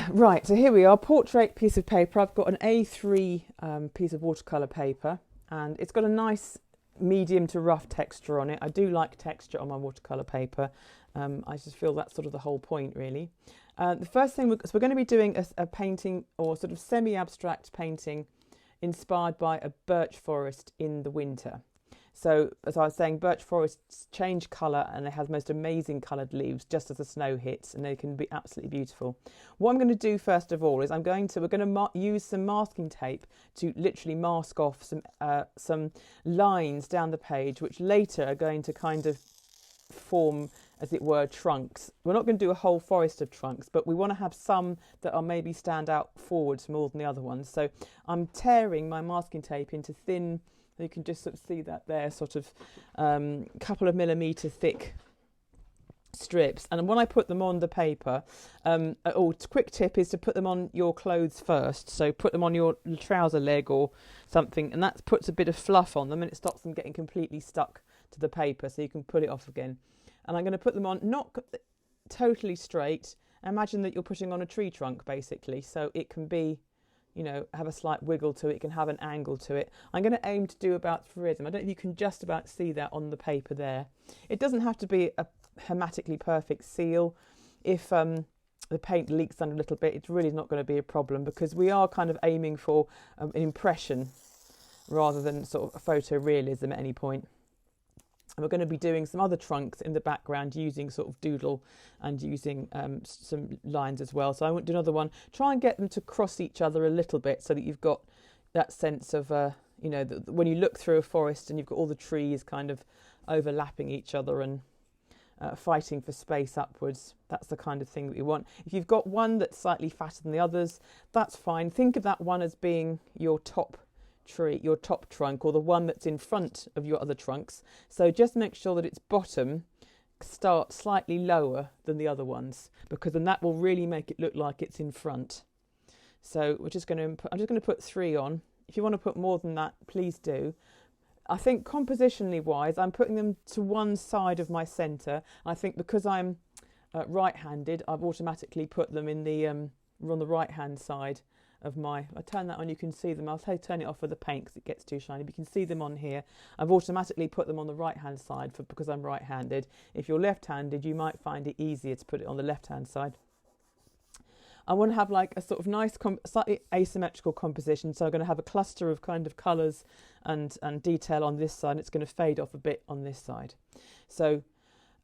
Right, so here we are, portrait piece of paper. I've got an A3 piece of watercolour paper, and it's got a nice medium to rough texture on it. I do like texture on my watercolour paper. I just feel that's sort of the whole point, really. The first thing, so we're going to be doing a painting, or sort of semi-abstract painting, inspired by a birch forest in the winter. So, as I was saying, birch forests change colour and they have the most amazing coloured leaves just as the snow hits, and they can be absolutely beautiful. What I'm going to do first of all is we're going to use some masking tape to literally mask off some lines down the page, which later are going to kind of form, as it were, trunks. We're not going to do a whole forest of trunks, but we want to have some that are maybe stand out forwards more than the other ones. So I'm tearing my masking tape into thin, you can just sort of see that there, sort of couple of millimetre thick strips. And when I put them on the paper, quick tip is to put them on your clothes first. So put them on your trouser leg or something, and that puts a bit of fluff on them and it stops them getting completely stuck to the paper, so you can pull it off again. And I'm going to put them on not totally straight. Imagine that you're putting on a tree trunk basically, so it can be, you know, have a slight wiggle to it, it can have an angle to it. I'm going to aim to do about 3 of them. I don't know if you can just about see that on the paper there. It doesn't have to be a hermetically perfect seal. If the paint leaks under a little bit, it's really not going to be a problem, because we are kind of aiming for an impression rather than sort of photorealism at any point. And we're going to be doing some other trunks in the background using sort of doodle and using some lines as well. So I want to do another one. Try and get them to cross each other a little bit so that you've got that sense of, you know, when you look through a forest and you've got all the trees kind of overlapping each other and fighting for space upwards. That's the kind of thing that we want. If you've got one that's slightly fatter than the others, that's fine. Think of that one as being your top tree, your top trunk, or the one that's in front of your other trunks. So just make sure that its bottom starts slightly lower than the other ones, because then that will really make it look like it's in front. So I'm just going to put 3 on. If you want to put more than that, please do. I think compositionally wise, I'm putting them to one side of my centre. I think because I'm right-handed, I've automatically put them in the on the right-hand side of my. I turn that on, you can see them. I'll say turn it off with the paint because it gets too shiny. But you can see them on here. I've automatically put them on the right-hand side because I'm right-handed. If you're left-handed, you might find it easier to put it on the left-hand side. I want to have like a sort of nice, slightly asymmetrical composition. So I'm going to have a cluster of kind of colours and detail on this side. It's going to fade off a bit on this side. So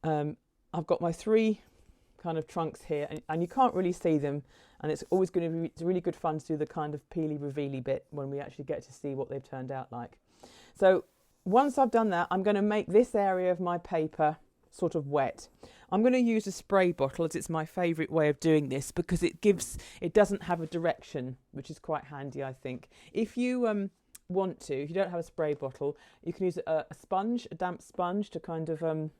I've got my 3 kind of trunks here, and you can't really see them, and it's always going to be, it's really good fun to do the kind of peely revealy bit when we actually get to see what they've turned out like. So once I've done that, I'm going to make this area of my paper sort of wet. I'm going to use a spray bottle, as it's my favourite way of doing this, because it doesn't have a direction, which is quite handy, I think. If you want to, if you don't have a spray bottle, you can use a sponge, a damp sponge, to kind of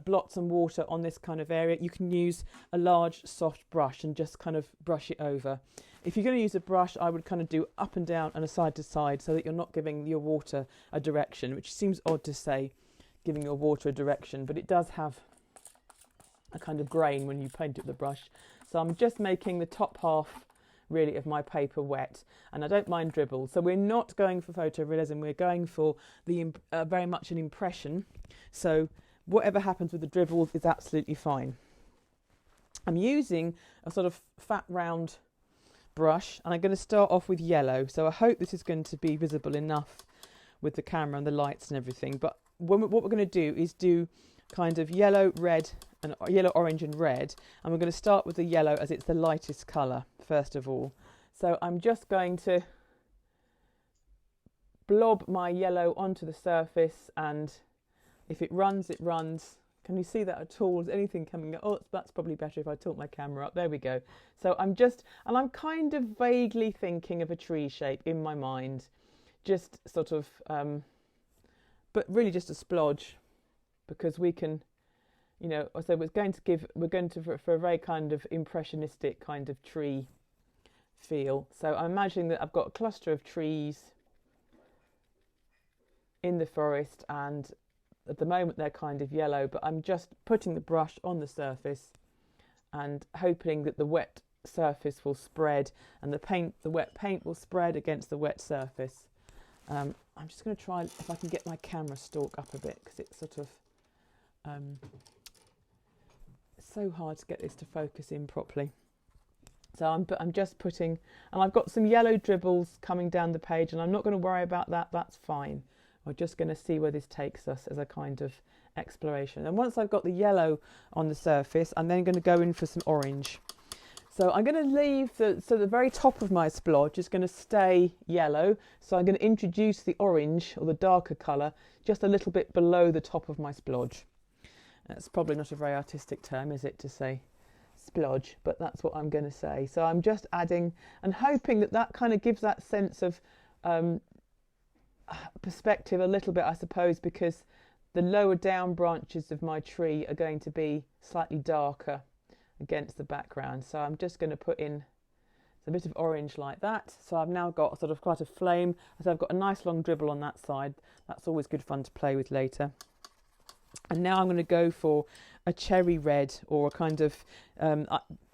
blot some water on this kind of area. You can use a large soft brush and just kind of brush it over. If you're going to use a brush, I would kind of do up and down and a side to side, so that you're not giving your water a direction, which seems odd to say, giving your water a direction, but it does have a kind of grain when you paint it with the brush. So I'm just making the top half really of my paper wet, and I don't mind dribble. So we're not going for photorealism, we're going for the very much an impression. So whatever happens with the dribble is absolutely fine. I'm using a sort of fat round brush, and I'm going to start off with yellow. So I hope this is going to be visible enough with the camera and the lights and everything. But what we're going to do is do kind of yellow, red, and yellow, orange and red. And we're going to start with the yellow as it's the lightest colour first of all. So I'm just going to blob my yellow onto the surface, and if it runs, it runs. Can you see that at all? Is anything coming up? Oh, that's probably better if I tilt my camera up. There we go. So I'm kind of vaguely thinking of a tree shape in my mind. Just sort of, but really just a splodge, because we can, you know, so we're going to for a very kind of impressionistic kind of tree feel. So I'm imagining that I've got a cluster of trees in the forest, and at the moment they're kind of yellow, but I'm just putting the brush on the surface and hoping that the wet surface will spread, and the wet paint will spread against the wet surface. I'm just going to try if I can get my camera stalk up a bit, because it's sort of so hard to get this to focus in properly. So I'm just putting, and I've got some yellow dribbles coming down the page, and I'm not going to worry about that. That's fine. We're just going to see where this takes us as a kind of exploration. And once I've got the yellow on the surface, I'm then going to go in for some orange. So I'm going to leave the very top of my splodge is going to stay yellow. So I'm going to introduce the orange, or the darker colour, just a little bit below the top of my splodge. That's probably not a very artistic term, is it, to say splodge, but that's what I'm going to say. So I'm just adding and hoping that that kind of gives that sense of perspective a little bit, I suppose, because the lower down branches of my tree are going to be slightly darker against the background. So I'm just going to put in a bit of orange like that. So I've now got sort of quite a flame. So I've got a nice long dribble on that side. That's always good fun to play with later. And now I'm going to go for a cherry red, or a kind of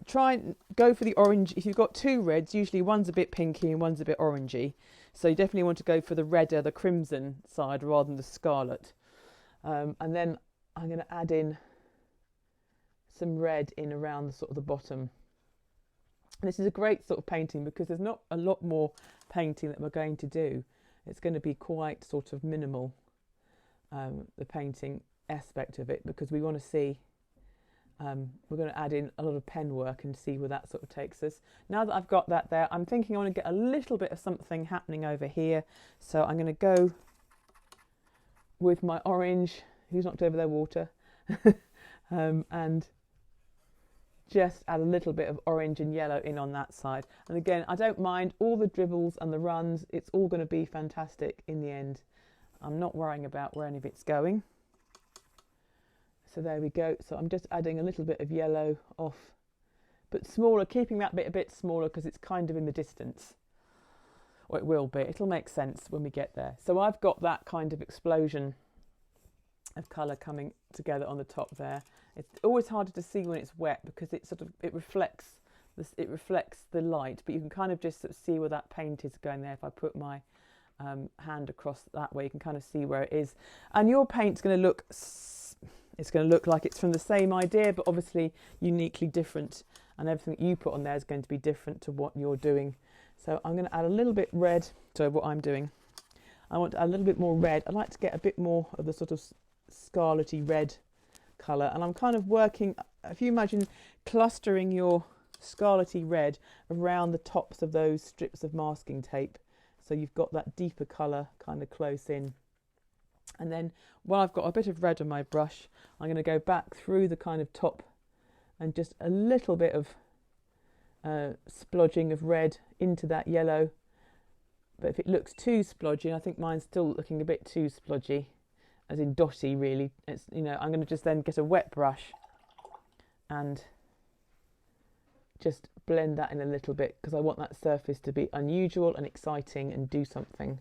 try and go for the orange. If you've got two reds, usually one's a bit pinky and one's a bit orangey, so you definitely want to go for the redder, the crimson side, rather than the scarlet. And then I'm going to add in some red in around the sort of the bottom. And this is a great sort of painting because there's not a lot more painting that we're going to do. It's going to be quite sort of minimal, the painting aspect of it, because we want to see, we're going to add in a lot of pen work and see where that sort of takes us. Now that I've got that there, I'm thinking I want to get a little bit of something happening over here. So I'm going to go with my orange, who's knocked over their water, and just add a little bit of orange and yellow in on that side. And again, I don't mind all the dribbles and the runs. It's all going to be fantastic in the end. I'm not worrying about where any of it's going. So there we go. So I'm just adding a little bit of yellow off, but smaller, keeping that bit a bit smaller because it's kind of in the distance. Or it will be. It'll make sense when we get there. So I've got that kind of explosion of colour coming together on the top there. It's always harder to see when it's wet because it reflects the light, but you can kind of just sort of see where that paint is going there. If I put my hand across that way, you can kind of see where it is. And your paint's going to look, it's going to look like it's from the same idea, but obviously uniquely different, and everything that you put on there is going to be different to what you're doing. So I'm going to add a little bit red to what I'm doing. I want to add a little bit more red. I like to get a bit more of the sort of scarlety red colour, and I'm kind of working, if you imagine clustering your scarlety red around the tops of those strips of masking tape, so you've got that deeper colour kind of close in. And then while I've got a bit of red on my brush, I'm going to go back through the kind of top and just a little bit of splodging of red into that yellow. But if it looks too splodgy, I think mine's still looking a bit too splodgy, as in dotty really. It's, you know, I'm going to just then get a wet brush and just blend that in a little bit, because I want that surface to be unusual and exciting and do something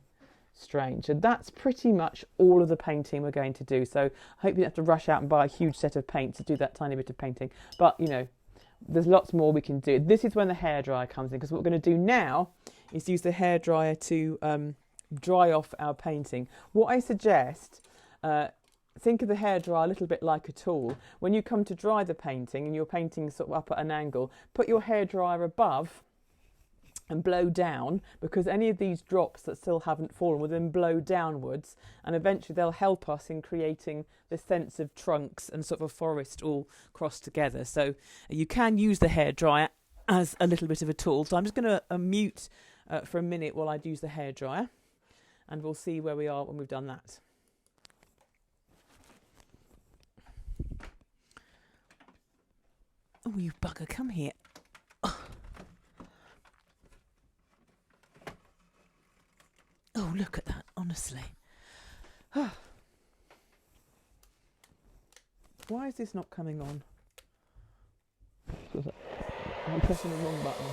strange. And that's pretty much all of the painting we're going to do. So I hope you don't have to rush out and buy a huge set of paint to do that tiny bit of painting. But, you know, there's lots more we can do. This is when the hairdryer comes in, because what we're going to do now is use the hairdryer to dry off our painting. What I suggest, think of the hairdryer a little bit like a tool. When you come to dry the painting and you're painting sort of up at an angle, put your hairdryer above and blow down, because any of these drops that still haven't fallen will then blow downwards, and eventually they'll help us in creating the sense of trunks and sort of a forest all crossed together. So you can use the hairdryer as a little bit of a tool. So I'm just going to mute for a minute while I use the hairdryer, and we'll see where we are when we've done that. Oh, you bugger, come here. Oh, look at that, honestly. Why is this not coming on? I'm pressing the wrong button.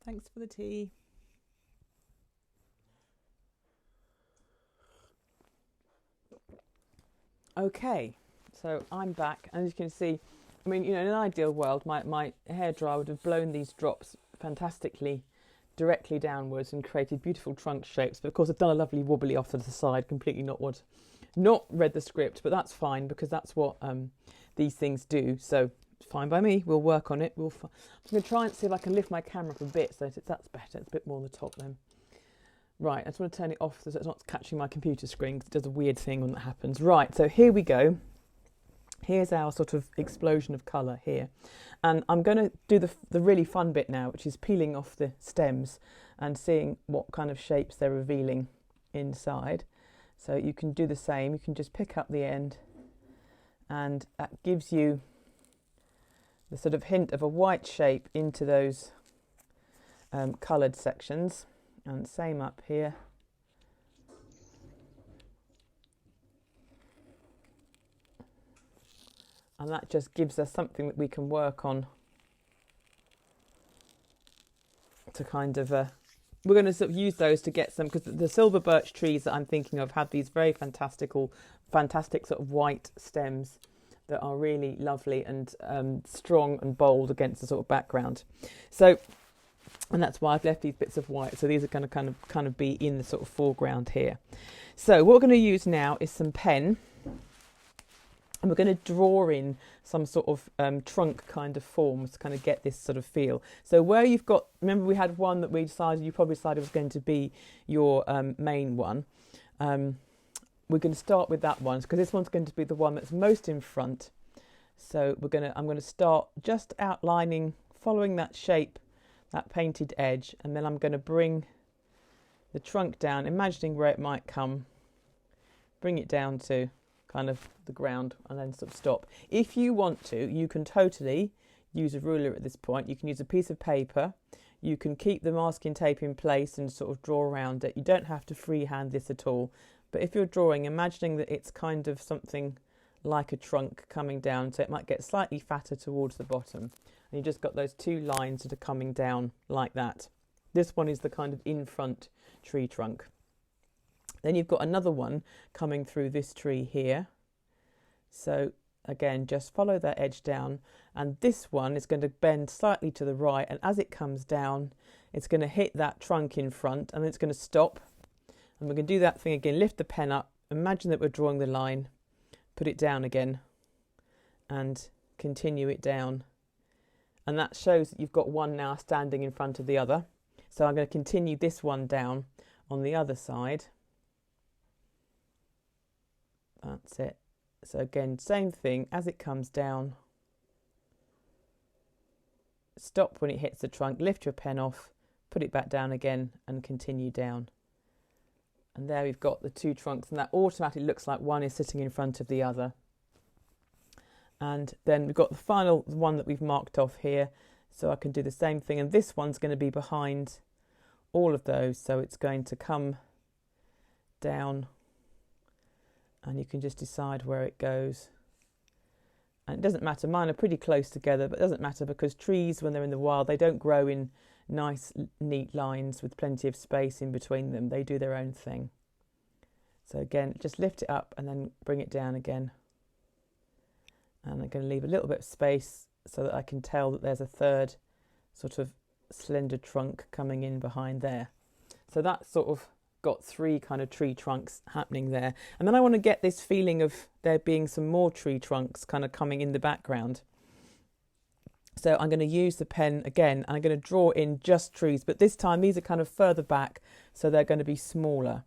Thanks for the tea. Okay, so I'm back, and as you can see, I mean, you know, in an ideal world, my hairdryer would have blown these drops fantastically directly downwards and created beautiful trunk shapes. But of course, I've done a lovely wobbly off to the side, completely not read the script, but that's fine because that's what these things do. So it's fine by me. We'll work on it. I'm going to try and see if I can lift my camera up a bit so that's better. It's a bit more on the top then. Right, I just want to turn it off so it's not catching my computer screen because it does a weird thing when that happens. Right, so here we go. Here's our sort of explosion of colour here. And I'm going to do the really fun bit now, which is peeling off the stems and seeing what kind of shapes they're revealing inside. So you can do the same. You can just pick up the end, and that gives you the sort of hint of a white shape into those coloured sections. And same up here. And that just gives us something that we can work on to kind of, we're going to sort of use those to get some, because the silver birch trees that I'm thinking of have these very fantastic sort of white stems that are really lovely and strong and bold against the sort of background. So, and that's why I've left these bits of white. So these are going to kind of be in the sort of foreground here. So what we're going to use now is some pen. And we're going to draw in some sort of trunk kind of forms to kind of get this sort of feel. So where you've got, remember we had one that you probably decided was going to be your main one. We're going to start with that one because this one's going to be the one that's most in front. So I'm going to start just outlining, following that shape, that painted edge, and then I'm going to bring the trunk down, imagining where it might come, bring it down to kind of the ground and then sort of stop. If you want to, you can totally use a ruler at this point. You can use a piece of paper. You can keep the masking tape in place and sort of draw around it. You don't have to freehand this at all. But if you're drawing, imagining that it's kind of something like a trunk coming down, so it might get slightly fatter towards the bottom. And you've just got those two lines that are coming down like that. This one is the kind of in front tree trunk. Then you've got another one coming through this tree here. So again, just follow that edge down. And this one is going to bend slightly to the right. And as it comes down, it's going to hit that trunk in front and it's going to stop. And we're going to do that thing again. Lift the pen up. Imagine that we're drawing the line. Put it down again. And continue it down. And that shows that you've got one now standing in front of the other. So I'm going to continue this one down on the other side. That's it. So again, same thing, as it comes down, stop when it hits the trunk, lift your pen off, put it back down again and continue down. And there we've got the two trunks, and that automatically looks like one is sitting in front of the other. And then we've got the final one that we've marked off here, so I can do the same thing, and this one's going to be behind all of those, so it's going to come down. And you can just decide where it goes. And it doesn't matter, mine are pretty close together, but it doesn't matter because trees, when they're in the wild, they don't grow in nice, neat lines with plenty of space in between them. They do their own thing. So again, just lift it up and then bring it down again. And I'm going to leave a little bit of space so that I can tell that there's a third sort of slender trunk coming in behind there. So that's sort of got three kind of tree trunks happening there. And then I want to get this feeling of there being some more tree trunks kind of coming in the background. So I'm going to use the pen again and I'm going to draw in just trees, but this time these are kind of further back, so they're going to be smaller.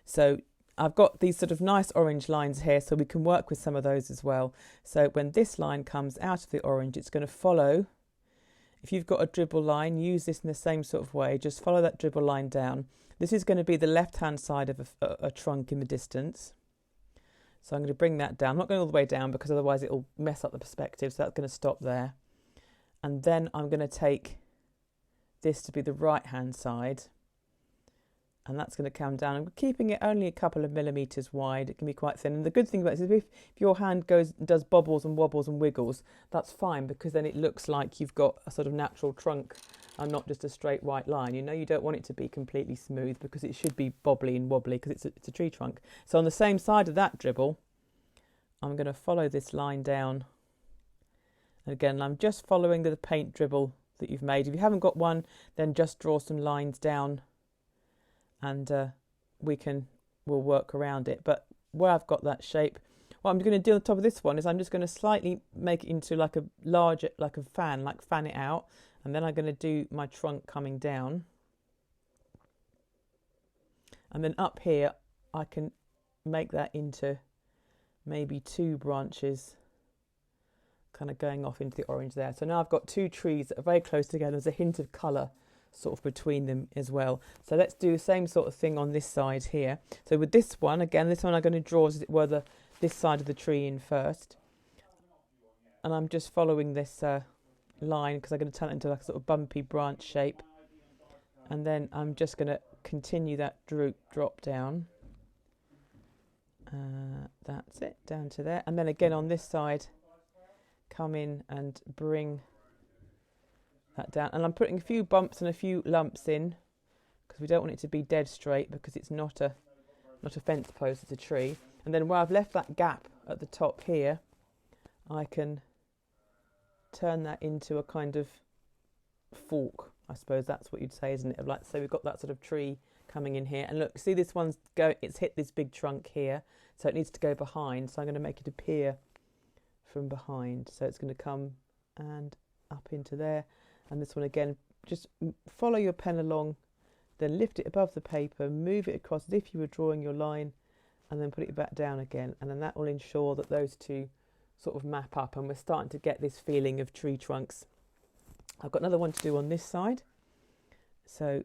So I've got these sort of nice orange lines here, so we can work with some of those as well. So when this line comes out of the orange, it's going to follow. If you've got a dribble line, use this in the same sort of way. Just follow that dribble line down. This is going to be the left-hand side of a trunk in the distance. So I'm going to bring that down. I'm not going all the way down because otherwise it will mess up the perspective. So that's going to stop there. And then I'm going to take this to be the right-hand side. And that's going to come down. I'm keeping it only a couple of millimetres wide. It can be quite thin. And the good thing about it is if your hand does bobbles and wobbles and wiggles, that's fine because then it looks like you've got a sort of natural trunk and not just a straight white line. You know, you don't want it to be completely smooth because it should be bobbly and wobbly because it's a tree trunk. So on the same side of that dribble, I'm going to follow this line down. And again, I'm just following the paint dribble that you've made. If you haven't got one, then just draw some lines down and we'll work around it. But where I've got that shape, what I'm going to do on top of this one is I'm just going to slightly make it into like a larger, like a fan, like fan it out. And then I'm going to do my trunk coming down. And then up here, I can make that into maybe 2 branches kind of going off into the orange there. So now I've got 2 trees that are very close together. There's a hint of colour sort of between them as well. So let's do the same sort of thing on this side here. So with this one, again, this one I'm going to draw as it were this side of the tree in first. And I'm just following this line because I'm going to turn it into like a sort of bumpy branch shape. And then I'm just going to continue that drop down. That's it, down to there. And then again on this side, come in and bring that down. And I'm putting a few bumps and a few lumps in because we don't want it to be dead straight because it's not a fence post, it's a tree. And then where I've left that gap at the top here, I can turn that into a kind of fork. I suppose that's what you'd say, isn't it? Like, so we've got that sort of tree coming in here. And look, see this one's it's hit this big trunk here, so it needs to go behind. So I'm going to make it appear from behind. So it's going to come and up into there. And this one again, just follow your pen along, then lift it above the paper, move it across as if you were drawing your line, and then put it back down again. And then that will ensure that those two sort of map up, and we're starting to get this feeling of tree trunks. I've got another one to do on this side. So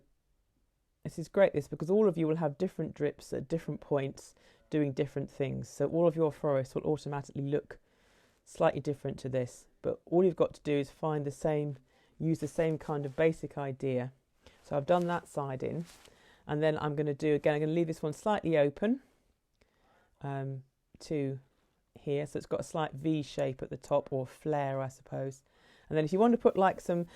this is great, because all of you will have different drips at different points doing different things. So all of your forest will automatically look slightly different to this. But all you've got to do is use the same kind of basic idea. So I've done that side in. And then I'm going to do, again, I'm going to leave this one slightly open to here. So it's got a slight V shape at the top, or flare, I suppose. And then if you want to put like some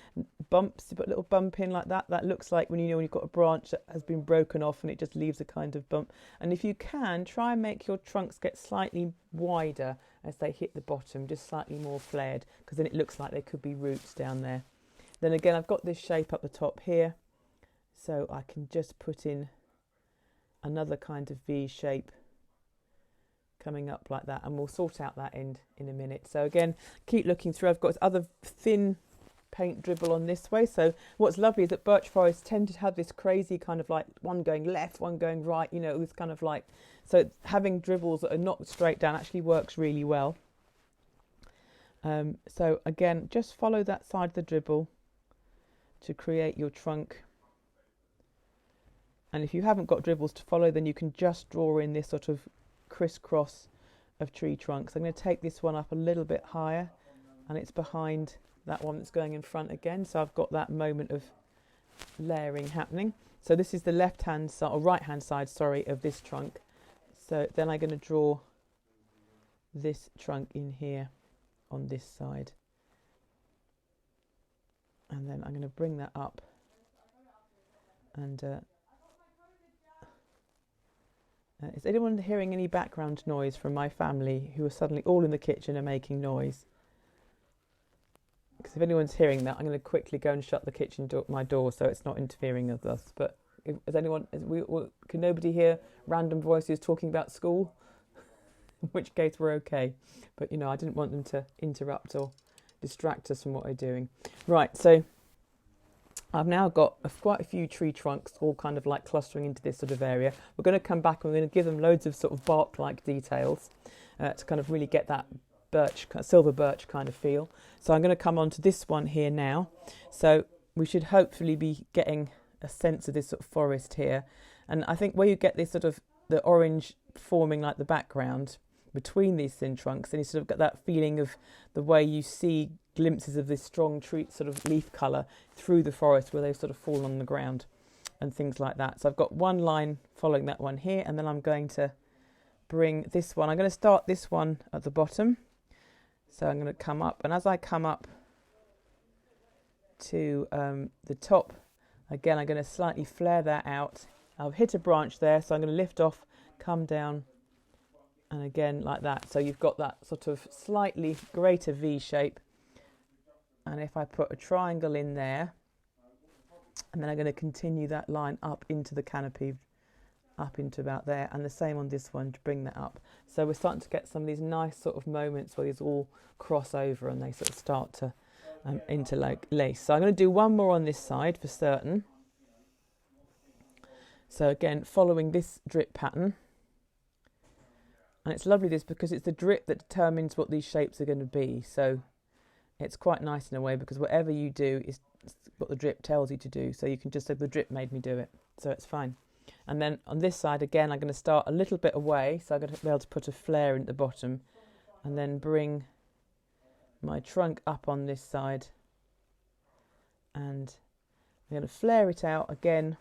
bumps, you put a little bump in like that. That looks like when you've got a branch that has been broken off and it just leaves a kind of bump. And if you can, try and make your trunks get slightly wider as they hit the bottom, just slightly more flared, because then it looks like there could be roots down there. Then again, I've got this shape up the top here, so I can just put in another kind of V shape coming up like that, and we'll sort out that end in a minute. So again, keep looking through. I've got this other thin paint dribble on this way. So what's lovely is that birch forests tend to have this crazy kind of like one going left, one going right, you know, this kind of like, so having dribbles that are not straight down actually works really well. So again, just follow that side of the dribble to create your trunk. And if you haven't got dribbles to follow, then you can just draw in this sort of crisscross of tree trunks. I'm going to take this one up a little bit higher, and it's behind that one that's going in front again. So I've got that moment of layering happening. So this is the left hand side, or right hand side, sorry, of this trunk. So then I'm going to draw this trunk in here on this side, and then I'm going to bring that up, and is anyone hearing any background noise from my family who are suddenly all in the kitchen and making noise? Because if anyone's hearing that, I'm going to quickly go and shut the kitchen my door so it's not interfering with us. But can nobody hear random voices talking about school? In which case we're okay. But you know, I didn't want them to interrupt or distract us from what we're doing. Right, so I've now got quite a few tree trunks all kind of like clustering into this sort of area. We're going to come back and we're going to give them loads of sort of bark-like details to kind of really get that birch, silver birch kind of feel. So I'm going to come on to this one here now. So we should hopefully be getting a sense of this sort of forest here. And I think where you get this sort of the orange forming like the background between these thin trunks, and you sort of get that feeling of the way you see glimpses of this strong tree sort of leaf colour through the forest where they've sort of fallen on the ground and things like that. So I've got one line following that one here, and then I'm going to bring this one. I'm going to start this one at the bottom. So I'm going to come up, and as I come up to the top. Again, I'm going to slightly flare that out. I'll hit a branch there, so I'm going to lift off, come down, and again like that. So you've got that sort of slightly greater V shape. And if I put a triangle in there, and then I'm going to continue that line up into the canopy, up into about there, and the same on this one to bring that up. So we're starting to get some of these nice sort of moments where these all cross over and they sort of start to interlace. So I'm going to do one more on this side for certain. So again, following this drip pattern. And it's lovely this because it's the drip that determines what these shapes are going to be. So it's quite nice in a way because whatever you do is what the drip tells you to do. So you can just say the drip made me do it. So it's fine. And then on this side again, I'm going to start a little bit away. So I'm going to be able to put a flare in at the bottom and then bring my trunk up on this side. And I'm going to flare it out again,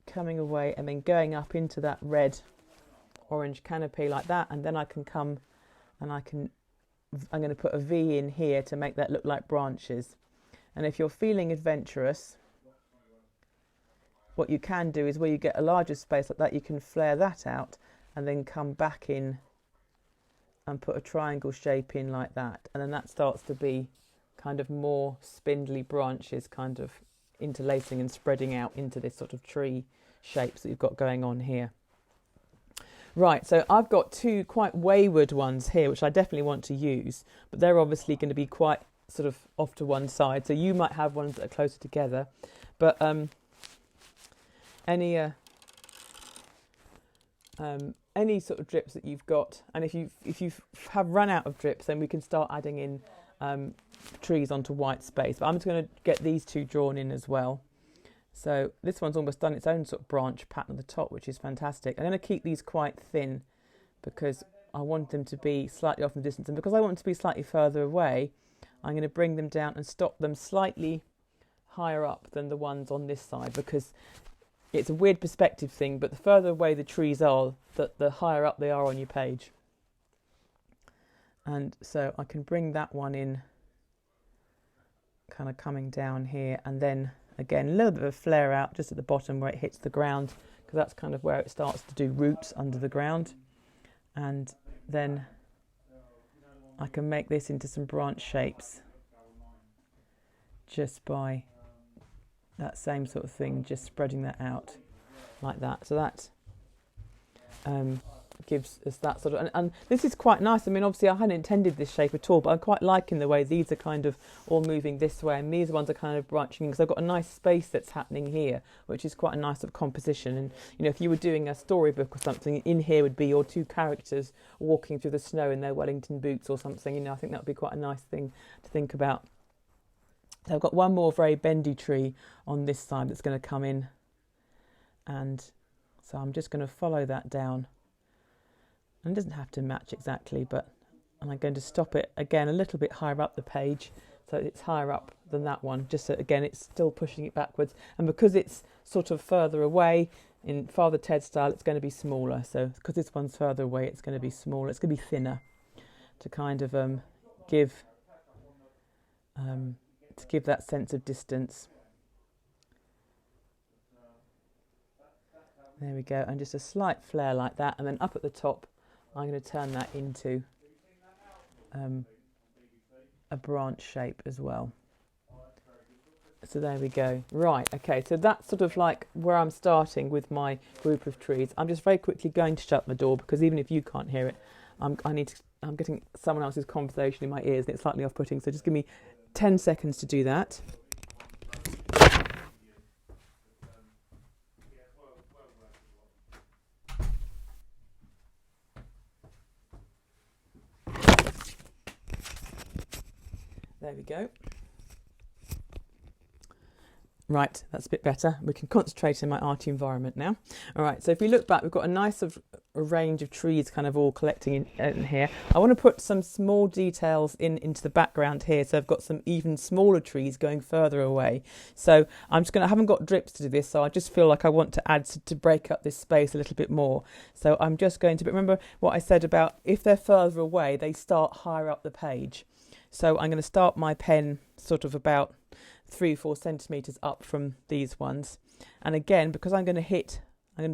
coming away and then going up into that red orange canopy like that. And then I can come and I'm going to put a V in here to make that look like branches. And if you're feeling adventurous, what you can do is where you get a larger space like that, you can flare that out and then come back in and put a triangle shape in like that. And then that starts to be kind of more spindly branches kind of interlacing and spreading out into this sort of tree shapes that you've got going on here. Right, so I've got two quite wayward ones here, which I definitely want to use, but they're obviously going to be quite sort of off to one side. So you might have ones that are closer together, but any sort of drips that you've got, and if you have run out of drips, then we can start adding in trees onto white space. But I'm just going to get these two drawn in as well. So this one's almost done its own sort of branch pattern at the top, which is fantastic. I'm going to keep these quite thin because I want them to be slightly off in the distance, and because I want them to be slightly further away, I'm going to bring them down and stop them slightly higher up than the ones on this side, because it's a weird perspective thing, but the further away the trees are, the higher up they are on your page. And so I can bring that one in, kind of coming down here, and then again a little bit of a flare out just at the bottom where it hits the ground, because that's kind of where it starts to do roots under the ground. And then I can make this into some branch shapes just by that same sort of thing, just spreading that out like that. So that gives us that sort of, and this is quite nice. I mean, obviously I hadn't intended this shape at all, but I'm quite liking the way these are kind of all moving this way, and these ones are kind of branching, because I've got a nice space that's happening here, which is quite a nice sort of composition. And you know, if you were doing a storybook or something, in here would be your two characters walking through the snow in their Wellington boots or something. You know, I think that would be quite a nice thing to think about. So I've got one more very bendy tree on this side that's going to come in, and so I'm just going to follow that down. And it doesn't have to match exactly, but and I'm going to stop it again a little bit higher up the page, so it's higher up than that one, just so again it's still pushing it backwards. And because it's sort of further away, in Father Ted style, it's going to be smaller. So because this one's further away, it's going to be smaller, it's going to be thinner, to kind of give that sense of distance. There we go, and just a slight flare like that, and then up at the top I'm going to turn that into a branch shape as well. So there we go. Right, okay, so that's sort of like where I'm starting with my group of trees. I'm just very quickly going to shut my door, because even if you can't hear it, I'm getting someone else's conversation in my ears and it's slightly off-putting, so just give me 10 seconds to do that. There we go. Right, that's a bit better. We can concentrate in my arty environment now. All right, so if we look back, we've got a nice sort of a range of trees kind of all collecting in here. I want to put some small details into the background here. So I've got some even smaller trees going further away. So I haven't got drips to do this, so I just feel like I want to add to break up this space a little bit more. So I'm just going to, but remember what I said about if they're further away, they start higher up the page. So I'm going to start my pen sort of about 3-4 centimetres up from these ones. And again, because I'm going to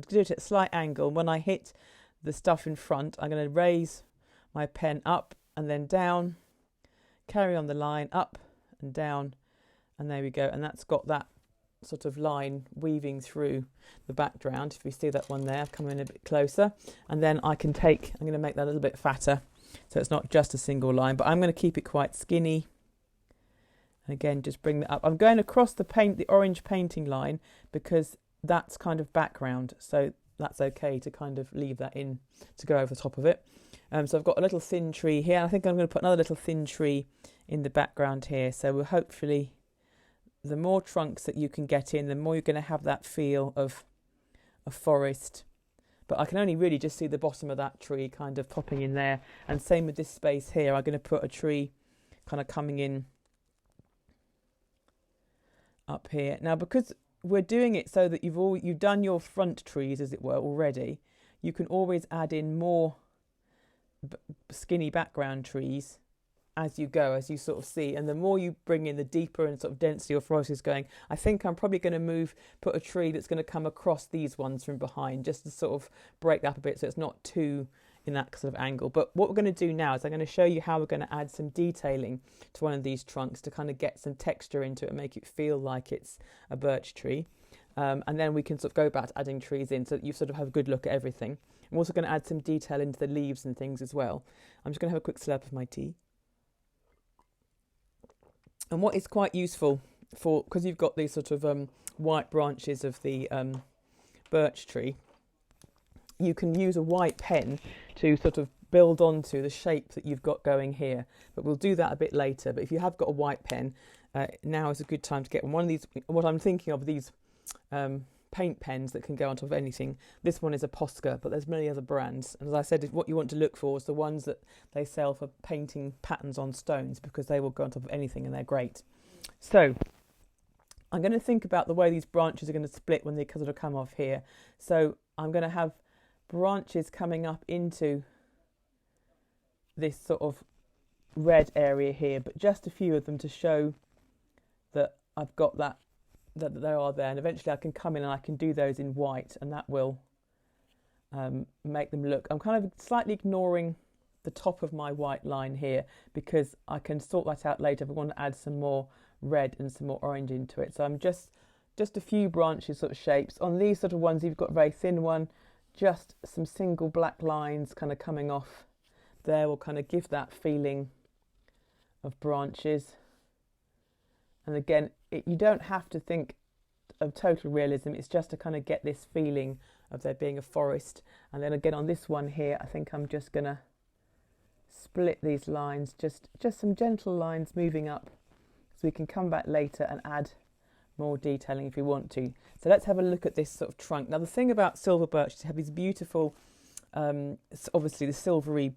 do it at a slight angle. When I hit the stuff in front, I'm going to raise my pen up and then down, carry on the line up and down, and there we go. And that's got that sort of line weaving through the background. If we see that one there, come in a bit closer, and then I'm going to make that a little bit fatter, so it's not just a single line, but I'm going to keep it quite skinny. And again, just bring that up. I'm going across the orange painting line because that's kind of background, so that's okay to kind of leave that in to go over the top of it. So I've got a little thin tree here. I think I'm going to put another little thin tree in the background here. So we'll hopefully, the more trunks that you can get in, the more you're going to have that feel of a forest. But I can only really just see the bottom of that tree kind of popping in there. And same with this space here. I'm going to put a tree kind of coming in up here. Now, because we're doing it so that you've done your front trees, as it were, already, you can always add in more skinny background trees as you go, as you sort of see, and the more you bring in, the deeper and sort of density your forest is going. I think I'm probably going to put a tree that's going to come across these ones from behind, just to sort of break that up a bit so it's not too in that sort of angle. But what we're going to do now is I'm going to show you how we're going to add some detailing to one of these trunks to kind of get some texture into it and make it feel like it's a birch tree. And then we can sort of go back to adding trees in so that you sort of have a good look at everything. I'm also going to add some detail into the leaves and things as well. I'm just going to have a quick slurp of my tea. And what is quite useful because you've got these sort of white branches of the birch tree, you can use a white pen to sort of build onto the shape that you've got going here. But we'll do that a bit later. But if you have got a white pen, now is a good time to get one of these. What I'm thinking of, these paint pens that can go on top of anything. This one is a Posca, but there's many other brands. And as I said, what you want to look for is the ones that they sell for painting patterns on stones, because they will go on top of anything and they're great. So I'm going to think about the way these branches are going to split when they sort of come off here. So I'm going to have branches coming up into this sort of red area here, but just a few of them to show that I've got that they are there, and eventually I can come in and I can do those in white, and that will make them look. I'm kind of slightly ignoring the top of my white line here because I can sort that out later if I want to add some more red and some more orange into it. So I'm just a few branches sort of shapes. On these sort of ones, you've got a very thin one, just some single black lines kind of coming off there will kind of give that feeling of branches. And again, you don't have to think of total realism. It's just to kind of get this feeling of there being a forest. And then again on this one here, I think I'm just going to split these lines, just some gentle lines moving up, so we can come back later and add more detailing if you want to. So let's have a look at this sort of trunk. Now the thing about silver birch is you have these beautiful, obviously the silvery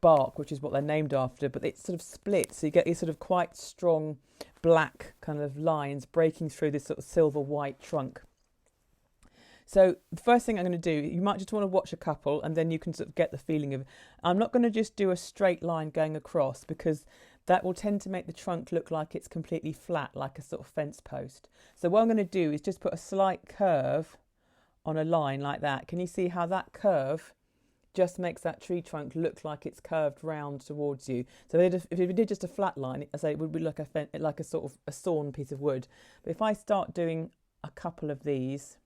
bark, which is what they're named after, but it's sort of split, so you get these sort of quite strong black kind of lines breaking through this sort of silver white trunk. So the first thing I'm going to do, you might just want to watch a couple and then you can sort of get the feeling of, I'm not going to just do a straight line going across because that will tend to make the trunk look like it's completely flat, like a sort of fence post. So what I'm going to do is just put a slight curve on a line like that. Can you see how that curve just makes that tree trunk look like it's curved round towards you? So if you did just a flat line, I say it would be like a sort of a sawn piece of wood. But if I start doing a couple of these,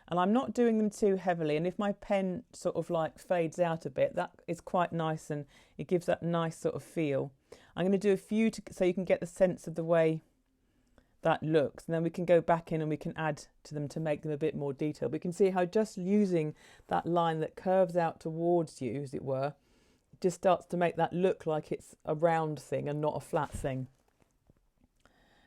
and I'm not doing them too heavily, and if my pen sort of like fades out a bit, that is quite nice and it gives that nice sort of feel. I'm going to do a few so you can get the sense of the way that looks, and then we can go back in and we can add to them to make them a bit more detailed. We can see how just using that line that curves out towards you, as it were, just starts to make that look like it's a round thing and not a flat thing.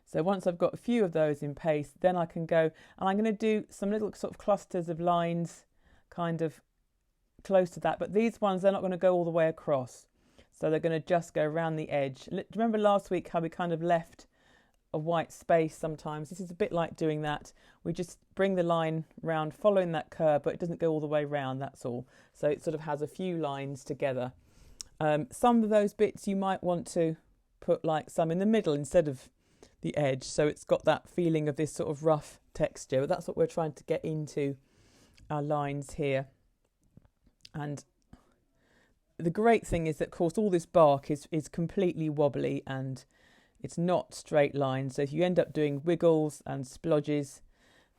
So once I've got a few of those in paste, then I can go, and I'm going to do some little sort of clusters of lines kind of close to that, but these ones, they're not going to go all the way across. So they're going to just go around the edge. Do you remember last week how we kind of left a white space sometimes? This is a bit like doing that. We just bring the line round following that curve, but it doesn't go all the way round, that's all. So it sort of has a few lines together. Some of those bits you might want to put like some in the middle instead of the edge, so it's got that feeling of this sort of rough texture. But that's what we're trying to get into our lines here. And the great thing is that, of course, all this bark is completely wobbly and it's not straight lines. So if you end up doing wiggles and splodges,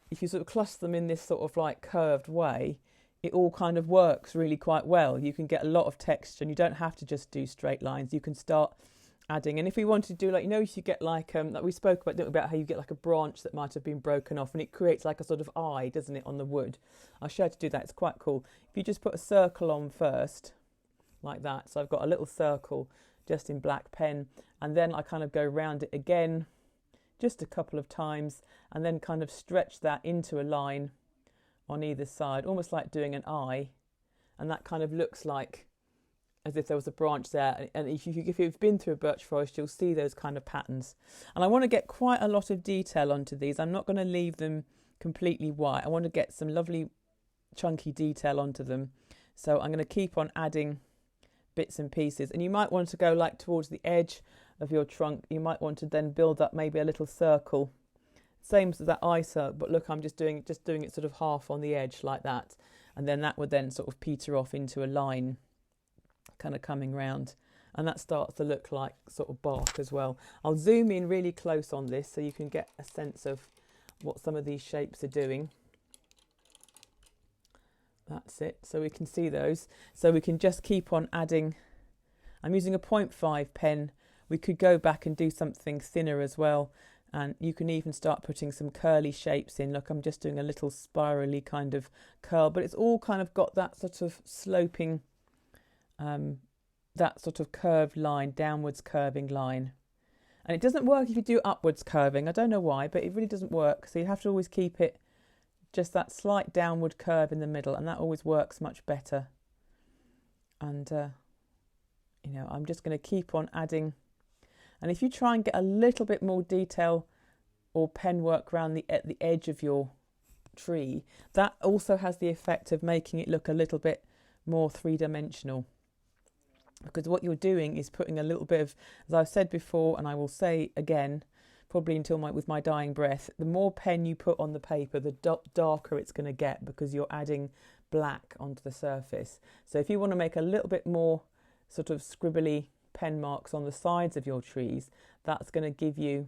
if you sort of cluster them in this sort of like curved way, it all kind of works really quite well. You can get a lot of texture and you don't have to just do straight lines. You can start adding. And if we wanted to do, like, you know, if you get like we spoke about how you get like a branch that might have been broken off and it creates like a sort of eye, doesn't it, on the wood. I'll show you how to do that. It's quite cool. If you just put a circle on first, like that. So I've got a little circle just in black pen, and then I kind of go round it again just a couple of times, and then kind of stretch that into a line on either side, almost like doing an eye. And that kind of looks like as if there was a branch there. And if you've been through a birch forest, you'll see those kind of patterns. And I want to get quite a lot of detail onto these. I'm not going to leave them completely white. I want to get some lovely chunky detail onto them. So I'm going to keep on adding bits and pieces. And you might want to go like towards the edge of your trunk. You might want to then build up maybe a little circle, same as that eye circle, but look, I'm just doing it sort of half on the edge like that, and then that would then sort of peter off into a line kind of coming round, and that starts to look like sort of bark as well. I'll zoom in really close on this so you can get a sense of what some of these shapes are doing. That's it, so we can see those. So we can just keep on adding. I'm using a 0.5 pen. We could go back and do something thinner as well, and you can even start putting some curly shapes in. Look, I'm just doing a little spirally kind of curl, but it's all kind of got that sort of sloping, that sort of curved line, downwards curving line. And it doesn't work if you do upwards curving. I don't know why, but it really doesn't work. So you have to always keep it just that slight downward curve in the middle, and that always works much better. And you know, I'm just going to keep on adding. And if you try and get a little bit more detail or pen work around the edge of your tree, that also has the effect of making it look a little bit more three-dimensional. Because what you're doing is putting a little bit of, as I've said before, and I will say again, probably until with my dying breath, the more pen you put on the paper, the darker it's going to get, because you're adding black onto the surface. So if you want to make a little bit more sort of scribbly pen marks on the sides of your trees, that's going to give you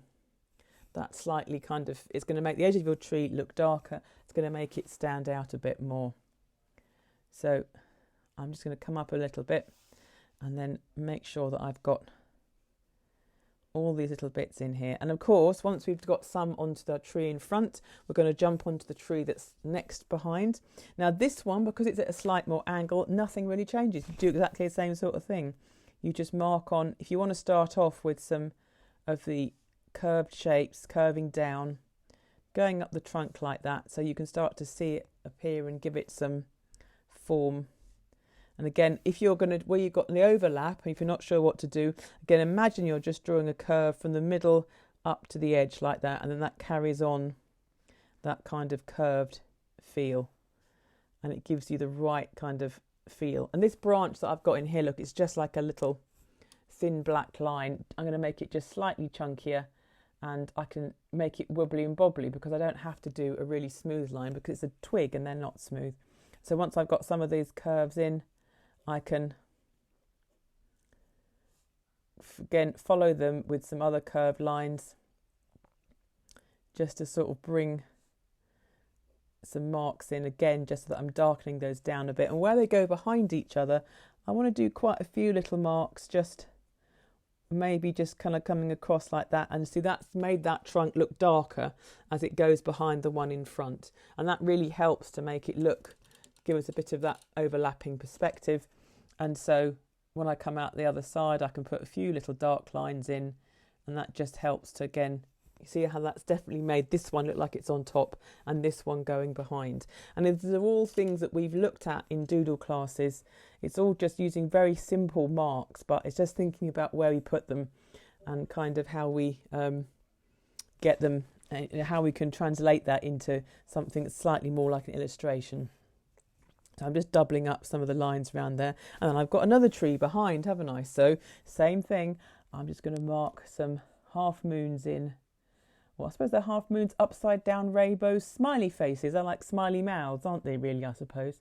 that slightly kind of, it's going to make the edge of your tree look darker. It's going to make it stand out a bit more. So I'm just going to come up a little bit and then make sure that I've got all these little bits in here. And of course, once we've got some onto the tree in front, we're going to jump onto the tree that's next behind. Now this one, because it's at a slight more angle, nothing really changes. You do exactly the same sort of thing. You just mark on, if you want to start off with some of the curved shapes, curving down, going up the trunk like that, so you can start to see it appear and give it some form. And again, if you're going to, where you've got the overlap, and if you're not sure what to do, again, imagine you're just drawing a curve from the middle up to the edge like that, and then that carries on that kind of curved feel, and it gives you the right kind of feel. And this branch that I've got in here, look, it's just like a little thin black line. I'm going to make it just slightly chunkier, and I can make it wobbly and bobbly because I don't have to do a really smooth line because it's a twig and they're not smooth. So once I've got some of these curves in, I can again follow them with some other curved lines just to sort of bring some marks in again, just so that I'm darkening those down a bit. And where they go behind each other, I want to do quite a few little marks, just maybe just kind of coming across like that. And see, that's made that trunk look darker as it goes behind the one in front, and that really helps to make it look, give us a bit of that overlapping perspective. And so when I come out the other side, I can put a few little dark lines in, and that just helps to, again, you see how that's definitely made this one look like it's on top and this one going behind. And these are all things that we've looked at in doodle classes. It's all just using very simple marks, but it's just thinking about where we put them and kind of how we get them, how we can translate that into something that's slightly more like an illustration. So I'm just doubling up some of the lines around there. And then I've got another tree behind, haven't I? So same thing. I'm just going to mark some half moons in. Well, I suppose they're half moons, upside down rainbows, smiley faces. They're like smiley mouths, aren't they, really, I suppose?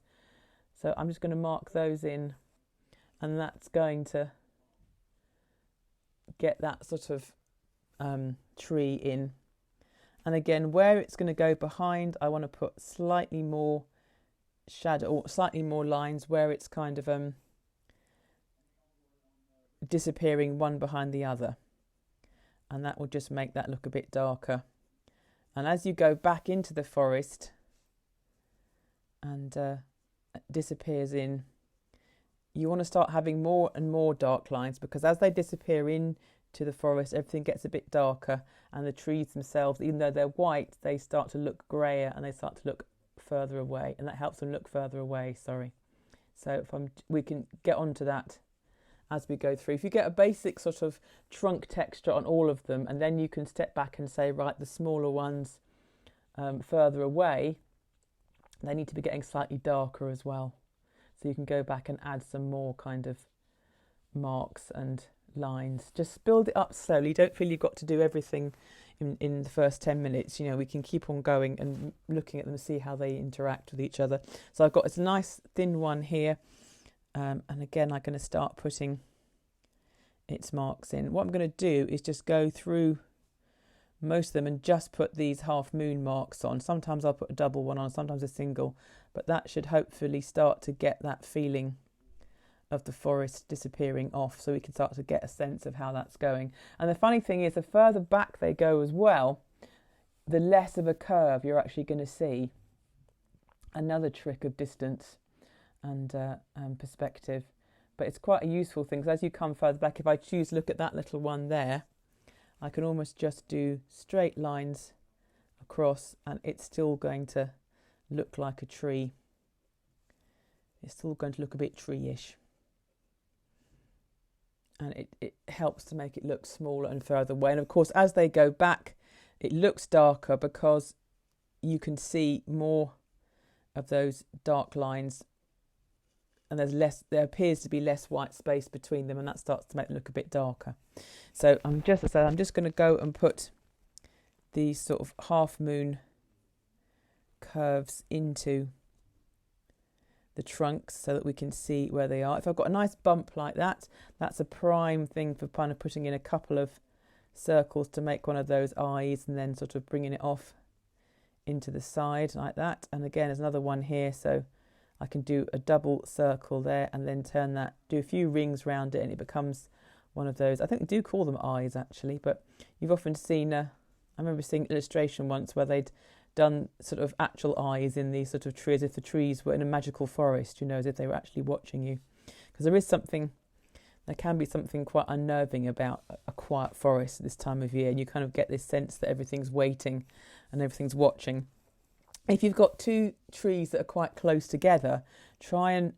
So I'm just going to mark those in, and that's going to get that sort of tree in. And again, where it's going to go behind, I want to put slightly more shadow, or slightly more lines where it's kind of disappearing one behind the other. And that will just make that look a bit darker. And as you go back into the forest and disappears in, you want to start having more and more dark lines, because as they disappear into the forest, everything gets a bit darker, and the trees themselves, even though they're white, they start to look grayer and they start to look further away, and that helps them look further away. So we can get onto that as we go through. If you get a basic sort of trunk texture on all of them, and then you can step back and say, right, the smaller ones further away, they need to be getting slightly darker as well. So you can go back and add some more kind of marks and lines. Just build it up slowly. Don't feel you've got to do everything in the first 10 minutes. You know, we can keep on going and looking at them and see how they interact with each other. So I've got this nice thin one here. And again, I'm going to start putting its marks in. What I'm going to do is just go through most of them and just put these half moon marks on. Sometimes I'll put a double one on, sometimes a single, but that should hopefully start to get that feeling of the forest disappearing off, so we can start to get a sense of how that's going. And the funny thing is, the further back they go as well, the less of a curve you're actually going to see. Another trick of distance and perspective, but it's quite a useful thing, because as you come further back, if I choose to look at that little one there, I can almost just do straight lines across, and it's still going to look like a tree. It's still going to look a bit tree-ish, and it helps to make it look smaller and further away. And of course, as they go back, it looks darker because you can see more of those dark lines, and there appears to be less white space between them, and that starts to make them look a bit darker. So I'm just going to go and put these sort of half moon curves into the trunks so that we can see where they are. If I've got a nice bump like that, that's a prime thing for kind of putting in a couple of circles to make one of those eyes, and then sort of bringing it off into the side like that. And again, there's another one here, so I can do a double circle there and then turn that, do a few rings round it, and it becomes one of those. I think they do call them eyes actually, but you've often seen, I remember seeing an illustration once where they'd done sort of actual eyes in these sort of trees, if the trees were in a magical forest, you know, as if they were actually watching you. Because there can be something quite unnerving about a quiet forest at this time of year, and you kind of get this sense that everything's waiting and everything's watching. If you've got two trees that are quite close together, try and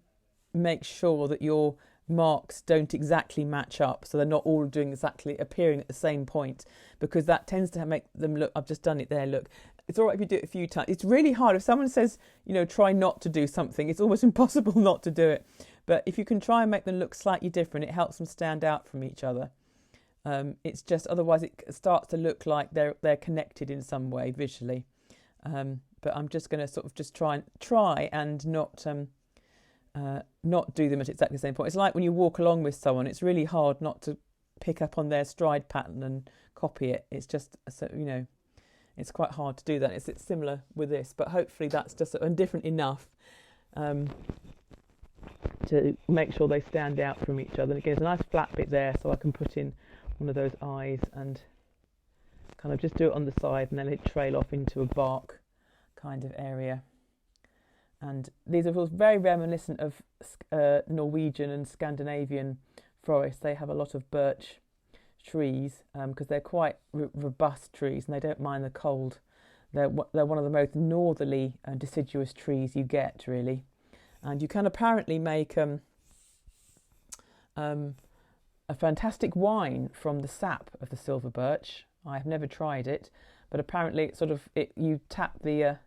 make sure that your marks don't exactly match up, so they're not all appearing at the same point, because that tends to make them look, I've just done it there, look. It's all right if you do it a few times. It's really hard. If someone says, you know, try not to do something, it's almost impossible not to do it. But if you can try and make them look slightly different, it helps them stand out from each other. It's just, otherwise it starts to look like they're connected in some way visually. But I'm just going to sort of just try and not do them at exactly the same point. It's like when you walk along with someone, it's really hard not to pick up on their stride pattern and copy it. It's just, so, you know, it's quite hard to do that. It's similar with this, but hopefully that's just different enough to make sure they stand out from each other. And again, there's a nice flat bit there, so I can put in one of those eyes and kind of just do it on the side, and then it trail off into a bark kind of area. And these are very reminiscent of Norwegian and Scandinavian forests. They have a lot of birch trees because they're quite robust trees, and they don't mind the cold. They're one of the most northerly and deciduous trees you get, really. And you can apparently make a fantastic wine from the sap of the silver birch. I have never tried it, but apparently you tap the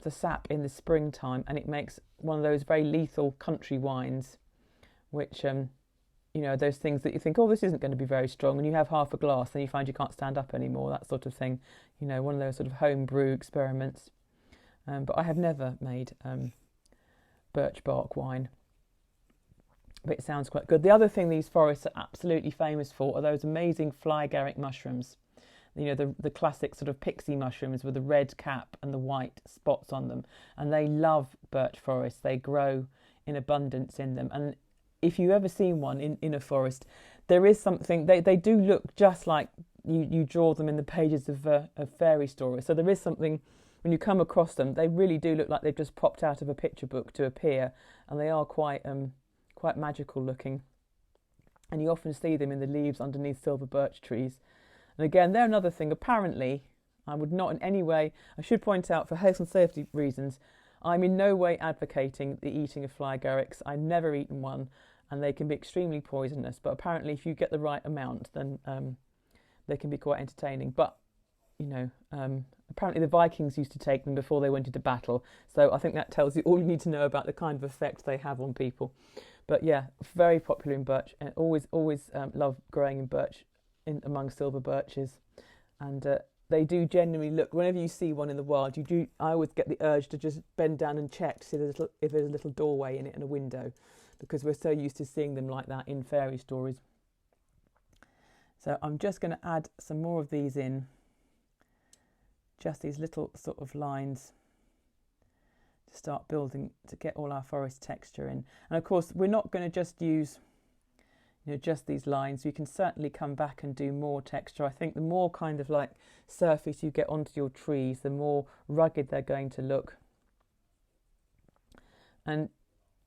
sap in the springtime, and it makes one of those very lethal country wines, which you know, those things that you think, oh, this isn't going to be very strong, and you have half a glass and you find you can't stand up anymore, that sort of thing. You know, one of those sort of homebrew experiments. But I have never made birch bark wine. But it sounds quite good. The other thing these forests are absolutely famous for are those amazing fly agaric mushrooms. You know, the classic sort of pixie mushrooms with the red cap and the white spots on them. And they love birch forests. They grow in abundance in them. And if you've ever seen one in a forest, there is something, they do look just like you draw them in the pages of fairy stories. So there is something, when you come across them, they really do look like they've just popped out of a picture book to appear, and they are quite magical looking. And you often see them in the leaves underneath silver birch trees. And again, they're another thing. Apparently, I would not in any way, I should point out for health and safety reasons, I'm in no way advocating the eating of fly agarics. I've never eaten one, and they can be extremely poisonous. But apparently, if you get the right amount, then they can be quite entertaining. But you know, apparently the Vikings used to take them before they went into battle. So I think that tells you all you need to know about the kind of effect they have on people. But yeah, very popular in birch, and always love growing in birch, among silver birches. And they do genuinely look, whenever you see one in the wild, I always get the urge to just bend down and check to see if there's a little doorway in it and a window, because we're so used to seeing them like that in fairy stories. So I'm just going to add some more of these in. Just these little sort of lines to start building, to get all our forest texture in. And of course, we're not going to just use, you know, just these lines. We can certainly come back and do more texture. I think the more kind of like surface you get onto your trees, the more rugged they're going to look. And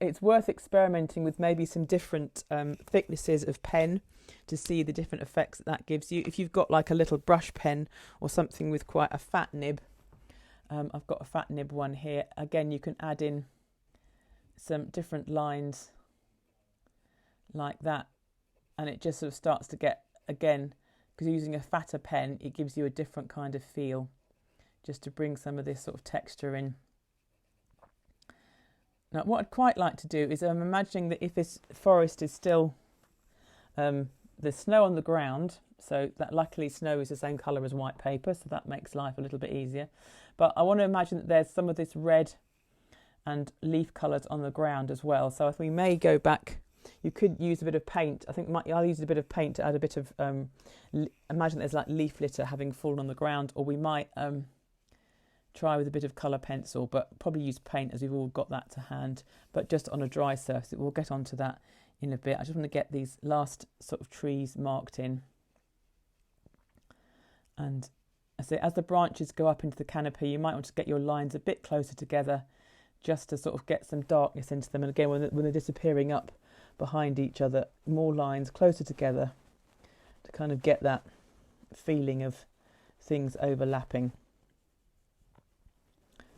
it's worth experimenting with maybe some different thicknesses of pen to see the different effects that gives you. If you've got like a little brush pen or something with quite a fat nib, I've got a fat nib one here. Again, you can add in some different lines like that, and it just sort of starts to get, again, because you're using a fatter pen, it gives you a different kind of feel, just to bring some of this sort of texture in. Now, what I'd quite like to do is I'm imagining that if this forest is still, there's snow on the ground, so that luckily snow is the same colour as white paper, so that makes life a little bit easier. But I want to imagine that there's some of this red and leaf colours on the ground as well. So if we may go back, you could use a bit of paint. I think I'll use a bit of paint to add a bit of, imagine there's like leaf litter having fallen on the ground, or we might try with a bit of colour pencil, but probably use paint as we've all got that to hand, but just on a dry surface. We'll get onto that in a bit. I just want to get these last sort of trees marked in. And as the branches go up into the canopy, you might want to get your lines a bit closer together just to sort of get some darkness into them. And again, when they're disappearing up behind each other, more lines closer together to kind of get that feeling of things overlapping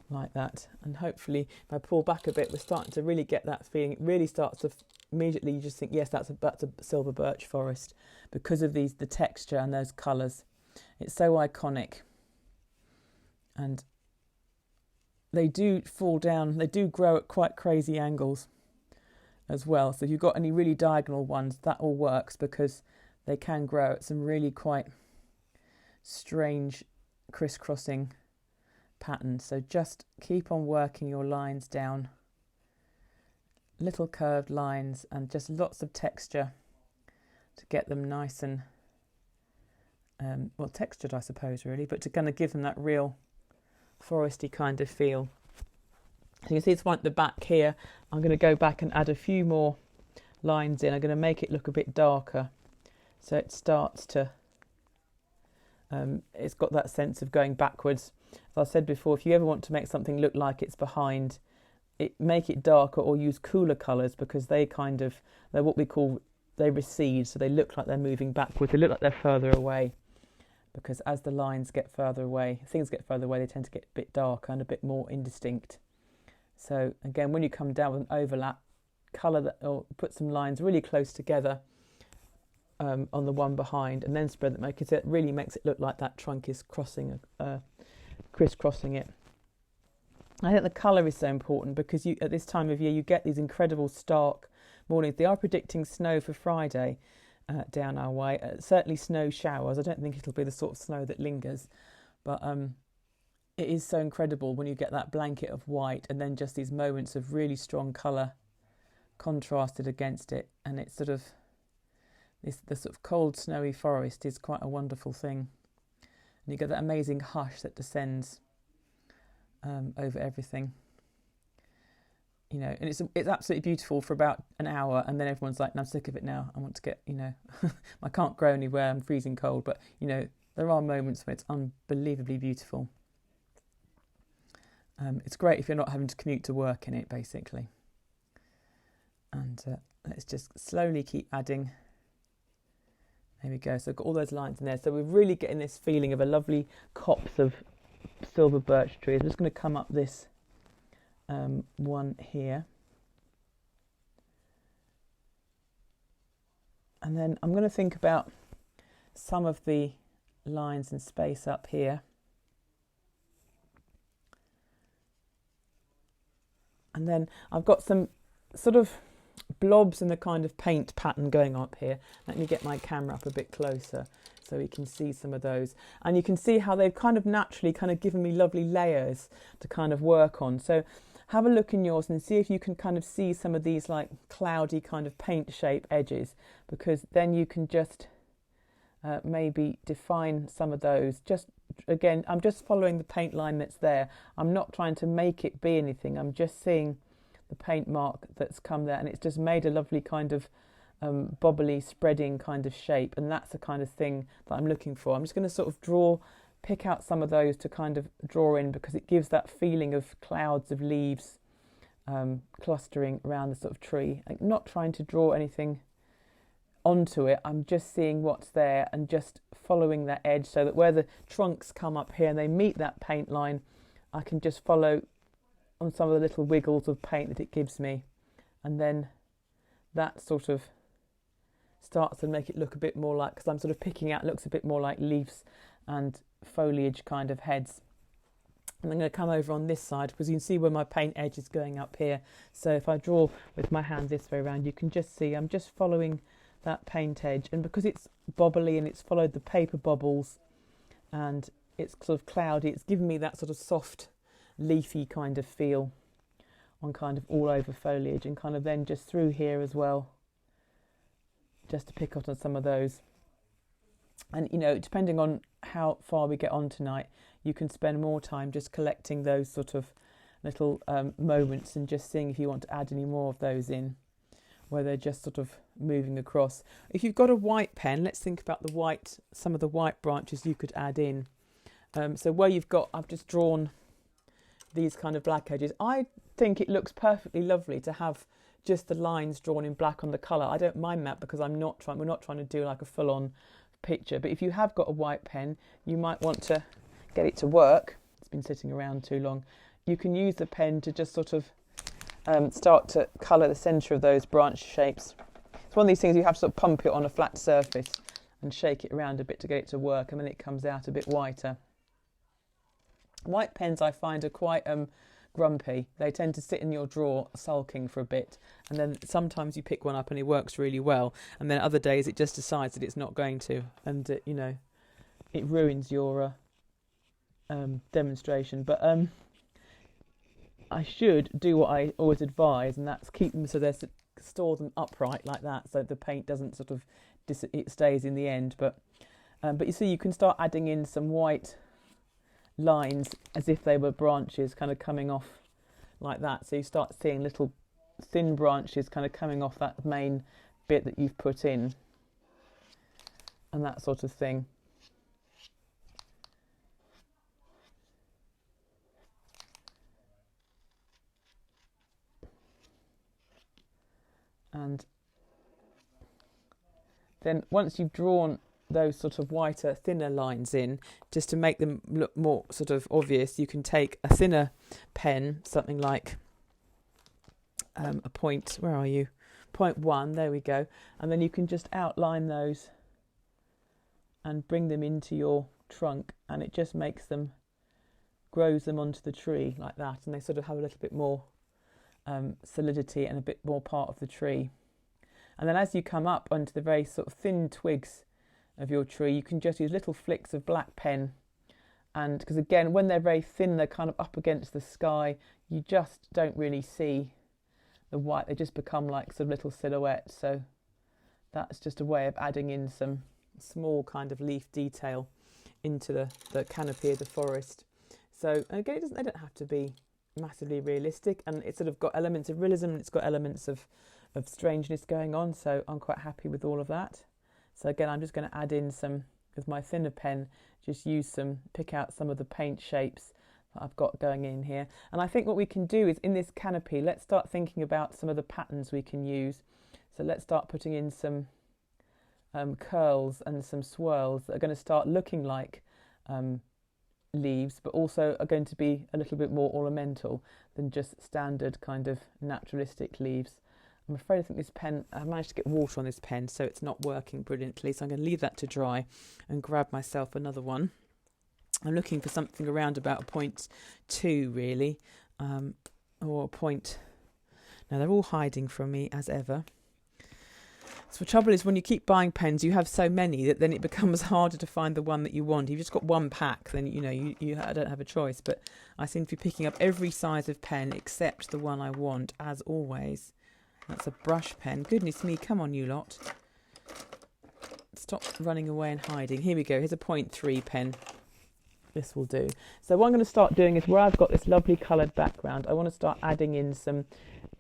like that. And hopefully if I pull back a bit, we're starting to really get that feeling. It really starts to immediately, you just think, yes, that's a silver birch forest, because of the texture and those colours. It's so iconic. And they do fall down, they do grow at quite crazy angles as well. So if you've got any really diagonal ones, that all works, because they can grow at some really quite strange crisscrossing patterns. So just keep on working your lines down, little curved lines, and just lots of texture to get them nice and well, textured, I suppose, really, but to kind of give them that real foresty kind of feel. So you can see it's one at the back here. I'm going to go back and add a few more lines in. I'm going to make it look a bit darker, so it starts to it's got that sense of going backwards. As I said before, if you ever want to make something look like it's behind, make it darker, or use cooler colours, because they're what we call, they recede, so they look like they're moving backwards. They look like they're further away, because as the lines get further away, things get further away, they tend to get a bit darker and a bit more indistinct. So again, when you come down with an overlap, colour that, or put some lines really close together on the one behind, and then spread them, because it really makes it look like that trunk is crisscrossing it. I think the colour is so important, because at this time of year you get these incredible stark mornings. They are predicting snow for Friday down our way. Certainly snow showers. I don't think it'll be the sort of snow that lingers, but it is so incredible when you get that blanket of white and then just these moments of really strong colour contrasted against it, and it's sort of the sort of cold snowy forest is quite a wonderful thing, and you get that amazing hush that descends over everything, you know, and it's absolutely beautiful for about an hour, and then everyone's like, no, I'm sick of it now, I want to get, you know, I can't grow anywhere, I'm freezing cold. But you know, there are moments where it's unbelievably beautiful. It's great if you're not having to commute to work in it, basically. And let's just slowly keep adding. There we go. So I've got all those lines in there. So we're really getting this feeling of a lovely copse of silver birch trees. I'm just going to come up this one here. And then I'm going to think about some of the lines and space up here. And then I've got some sort of blobs in the kind of paint pattern going up here. Let me get my camera up a bit closer so we can see some of those. And you can see how they've kind of naturally kind of given me lovely layers to kind of work on. So have a look in yours and see if you can kind of see some of these like cloudy kind of paint shape edges, because then you can just maybe define some of those. Just again, I'm just following the paint line that's there. I'm not trying to make it be anything. I'm just seeing the paint mark that's come there, and it's just made a lovely kind of bobbly spreading kind of shape, and that's the kind of thing that I'm looking for. I'm just going to sort of pick out some of those to kind of draw in, because it gives that feeling of clouds of leaves clustering around the sort of tree. I'm not trying to draw anything onto it, I'm just seeing what's there and just following that edge, so that where the trunks come up here and they meet that paint line, I can just follow on some of the little wiggles of paint that it gives me, and then that sort of starts to make it look a bit more like, because I'm sort of picking out, looks a bit more like leaves and foliage kind of heads. And I'm going to come over on this side, because you can see where my paint edge is going up here. So if I draw with my hand this way around, you can just see I'm just following that paint edge, and because it's bobbly and it's followed the paper bobbles and it's sort of cloudy, it's given me that sort of soft leafy kind of feel on kind of all over foliage, and kind of then just through here as well, just to pick up on some of those. And you know, depending on how far we get on tonight, you can spend more time just collecting those sort of little moments and just seeing if you want to add any more of those in, where they're just sort of moving across. If you've got a white pen, let's think about the white, some of the white branches you could add in. So where you've got, I've just drawn these kind of black edges. I think it looks perfectly lovely to have just the lines drawn in black on the colour. I don't mind that, because we're not trying to do like a full-on picture. But if you have got a white pen, you might want to get it to work. It's been sitting around too long. You can use the pen to just sort of start to colour the centre of those branch shapes. It's one of these things you have to sort of pump it on a flat surface and shake it around a bit to get it to work, and then it comes out a bit whiter. White pens I find are quite grumpy. They tend to sit in your drawer sulking for a bit, and then sometimes you pick one up and it works really well, and then other days it just decides that it's not going to, and you know, it ruins your demonstration. But I should do what I always advise, and that's keep them so they store them upright like that, so the paint doesn't sort of it stays in the end. But you see, you can start adding in some white lines as if they were branches kind of coming off like that. So you start seeing little thin branches kind of coming off that main bit that you've put in, and that sort of thing. And then once you've drawn those sort of whiter, thinner lines in, just to make them look more sort of obvious, you can take a thinner pen, something like a point, where are you? 0.1, there we go. And then you can just outline those and bring them into your trunk, and it just makes them, grows them onto the tree like that, and they sort of have a little bit more solidity and a bit more part of the tree. And then as you come up onto the very sort of thin twigs of your tree, you can just use little flicks of black pen. And because again, when they're very thin, they're kind of up against the sky, you just don't really see the white. They just become like some little silhouettes. So that's just a way of adding in some small kind of leaf detail into the canopy of the forest. So again, they don't have to be massively realistic, and it's sort of got elements of realism and it's got elements of strangeness going on, so I'm quite happy with all of that. So again, I'm just going to add in some, with my thinner pen, just pick out some of the paint shapes that I've got going in here. And I think what we can do is, in this canopy, let's start thinking about some of the patterns we can use. So let's start putting in some curls and some swirls that are going to start looking like leaves, but also are going to be a little bit more ornamental than just standard kind of naturalistic leaves. I'm afraid I think this pen, I've managed to get water on this pen, so it's not working brilliantly. So I'm going to leave that to dry and grab myself another one. I'm looking for something around about 0.2 really, or point. Now they're all hiding from me as ever. So the trouble is, when you keep buying pens, you have so many that then it becomes harder to find the one that you want. If you've just got one pack, then you don't have a choice. But I seem to be picking up every size of pen except the one I want, as always. That's a brush pen. Goodness me, come on you lot. Stop running away and hiding. Here we go, here's a 0.3 pen. This will do. So what I'm going to start doing is, where I've got this lovely coloured background, I want to start adding in some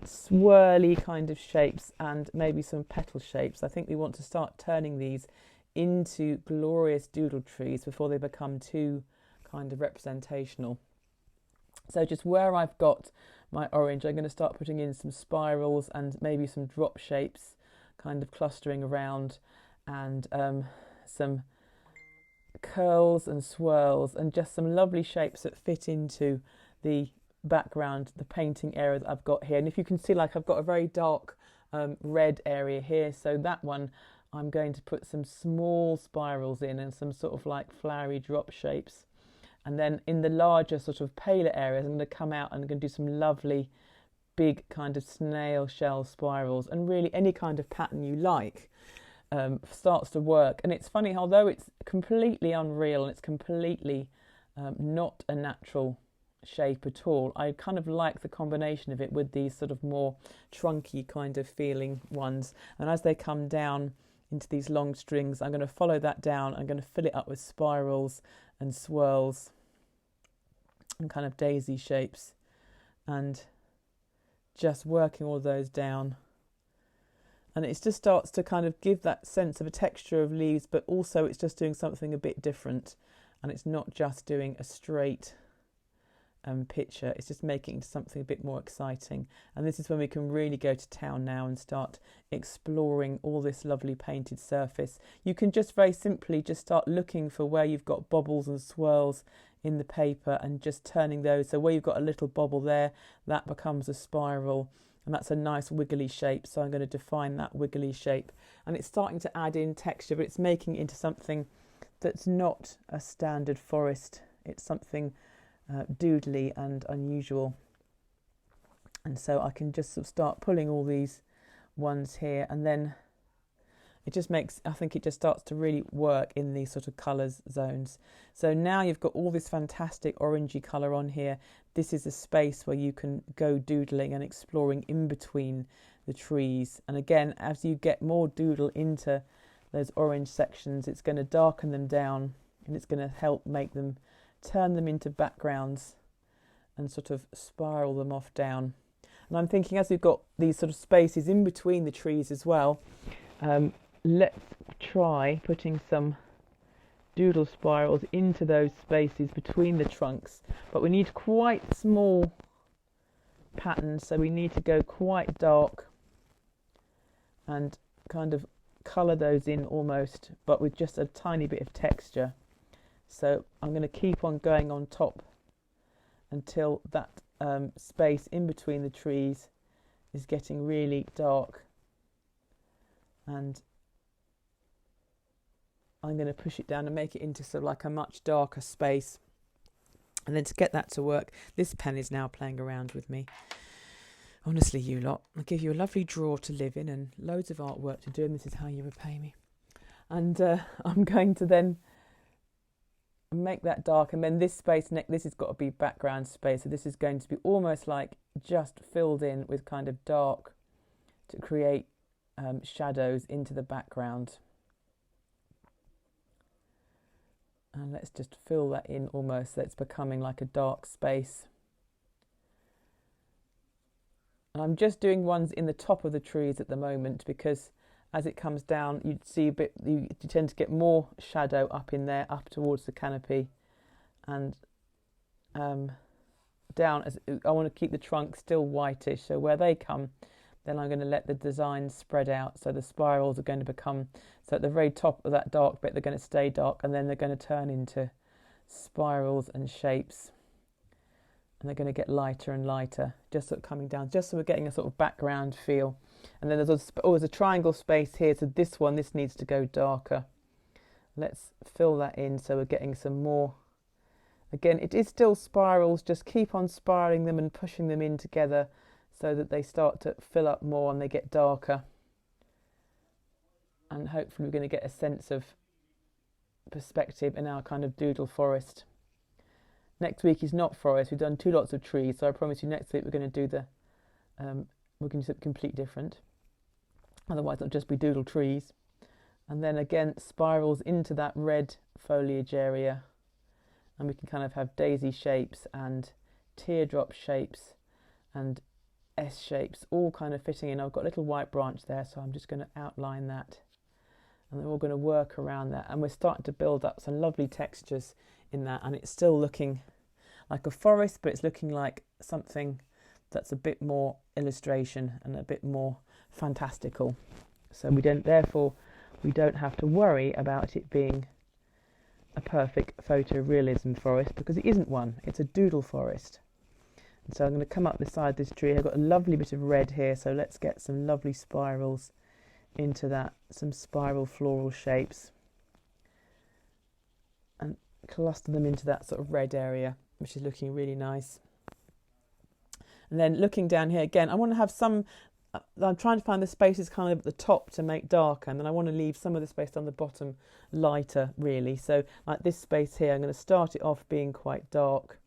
swirly kind of shapes and maybe some petal shapes. I think we want to start turning these into glorious doodle trees before they become too kind of representational. So just where I've got my orange, I'm going to start putting in some spirals and maybe some drop shapes kind of clustering around, and some curls and swirls and just some lovely shapes that fit into the background, the painting area that I've got here. And if you can see, like, I've got a very dark red area here, so that one I'm going to put some small spirals in and some sort of like flowery drop shapes. And then in the larger sort of paler areas, I'm going to come out and I'm going to do some lovely big kind of snail shell spirals, and really any kind of pattern you like starts to work. And it's funny, although it's completely unreal and it's completely not a natural shape at all, I kind of like the combination of it with these sort of more trunky kind of feeling ones. And as they come down into these long strings, I'm going to follow that down. I'm going to fill it up with spirals and swirls and kind of daisy shapes, and just working all those down. And it just starts to kind of give that sense of a texture of leaves, but also it's just doing something a bit different, and it's not just doing a straight picture, it's just making something a bit more exciting. And this is when we can really go to town now and start exploring all this lovely painted surface. You can just very simply just start looking for where you've got bobbles and swirls in the paper and just turning those. So where you've got a little bobble there, that becomes a spiral, and that's a nice wiggly shape. So I'm going to define that wiggly shape, and it's starting to add in texture, but it's making it into something that's not a standard forest. It's something doodly and unusual. And so I can just sort of start pulling all these ones here, and then it just makes, I think it just starts to really work in these sort of colours zones. So now you've got all this fantastic orangey colour on here. This is a space where you can go doodling and exploring in between the trees. And again, as you get more doodle into those orange sections, it's going to darken them down, and it's going to help make them, turn them into backgrounds and sort of spiral them off down. And I'm thinking, as we've got these sort of spaces in between the trees as well, let's try putting some doodle spirals into those spaces between the trunks. But we need quite small patterns, so we need to go quite dark and kind of colour those in almost, but with just a tiny bit of texture. So I'm going to keep on going on top until that space in between the trees is getting really dark, and I'm going to push it down and make it into sort of like a much darker space. And then to get that to work, this pen is now playing around with me. Honestly, you lot, I'll give you a lovely drawer to live in and loads of artwork to do, and this is how you repay me. And I'm going to then make that dark, and then this space, this has got to be background space, so this is going to be almost like just filled in with kind of dark to create shadows into the background. And let's just fill that in almost so it's becoming like a dark space. And I'm just doing ones in the top of the trees at the moment, because as it comes down, you'd see a bit, you tend to get more shadow up in there, up towards the canopy, and down. As I want to keep the trunk still whitish, so where they come, then I'm going to let the design spread out. So the spirals are going to become, so at the very top of that dark bit, they're going to stay dark, and then they're going to turn into spirals and shapes. And they're going to get lighter and lighter, just sort of coming down, just so we're getting a sort of background feel. And then there's always a triangle space here, so this needs to go darker. Let's fill that in so we're getting some more. Again, it is still spirals, just keep on spiraling them and pushing them in together so that they start to fill up more and they get darker. And hopefully we're going to get a sense of perspective in our kind of doodle forest. Next week is not forest. We've done 2 lots of trees, so I promise you next week we're going to do we're going to do something completely different. Otherwise it'll just be doodle trees. And then again, spirals into that red foliage area, and we can kind of have daisy shapes and teardrop shapes and S shapes all kind of fitting in. I've got a little white branch there, so I'm just going to outline that, and then we're going to work around that, and we're starting to build up some lovely textures in that, and it's still looking like a forest, but it's looking like something that's a bit more illustration and a bit more fantastical. So we don't have to worry about it being a perfect photorealism forest, because it isn't one. It's a doodle forest. And so I'm going to come up the side of this tree. I've got a lovely bit of red here, so let's get some lovely spirals into that, some spiral floral shapes, and cluster them into that sort of red area, which is looking really nice. And then looking down here again, I want to have some, I'm trying to find the spaces kind of at the top to make darker, and then I want to leave some of the space on the bottom lighter, really. So like this space here, I'm going to start it off being quite dark.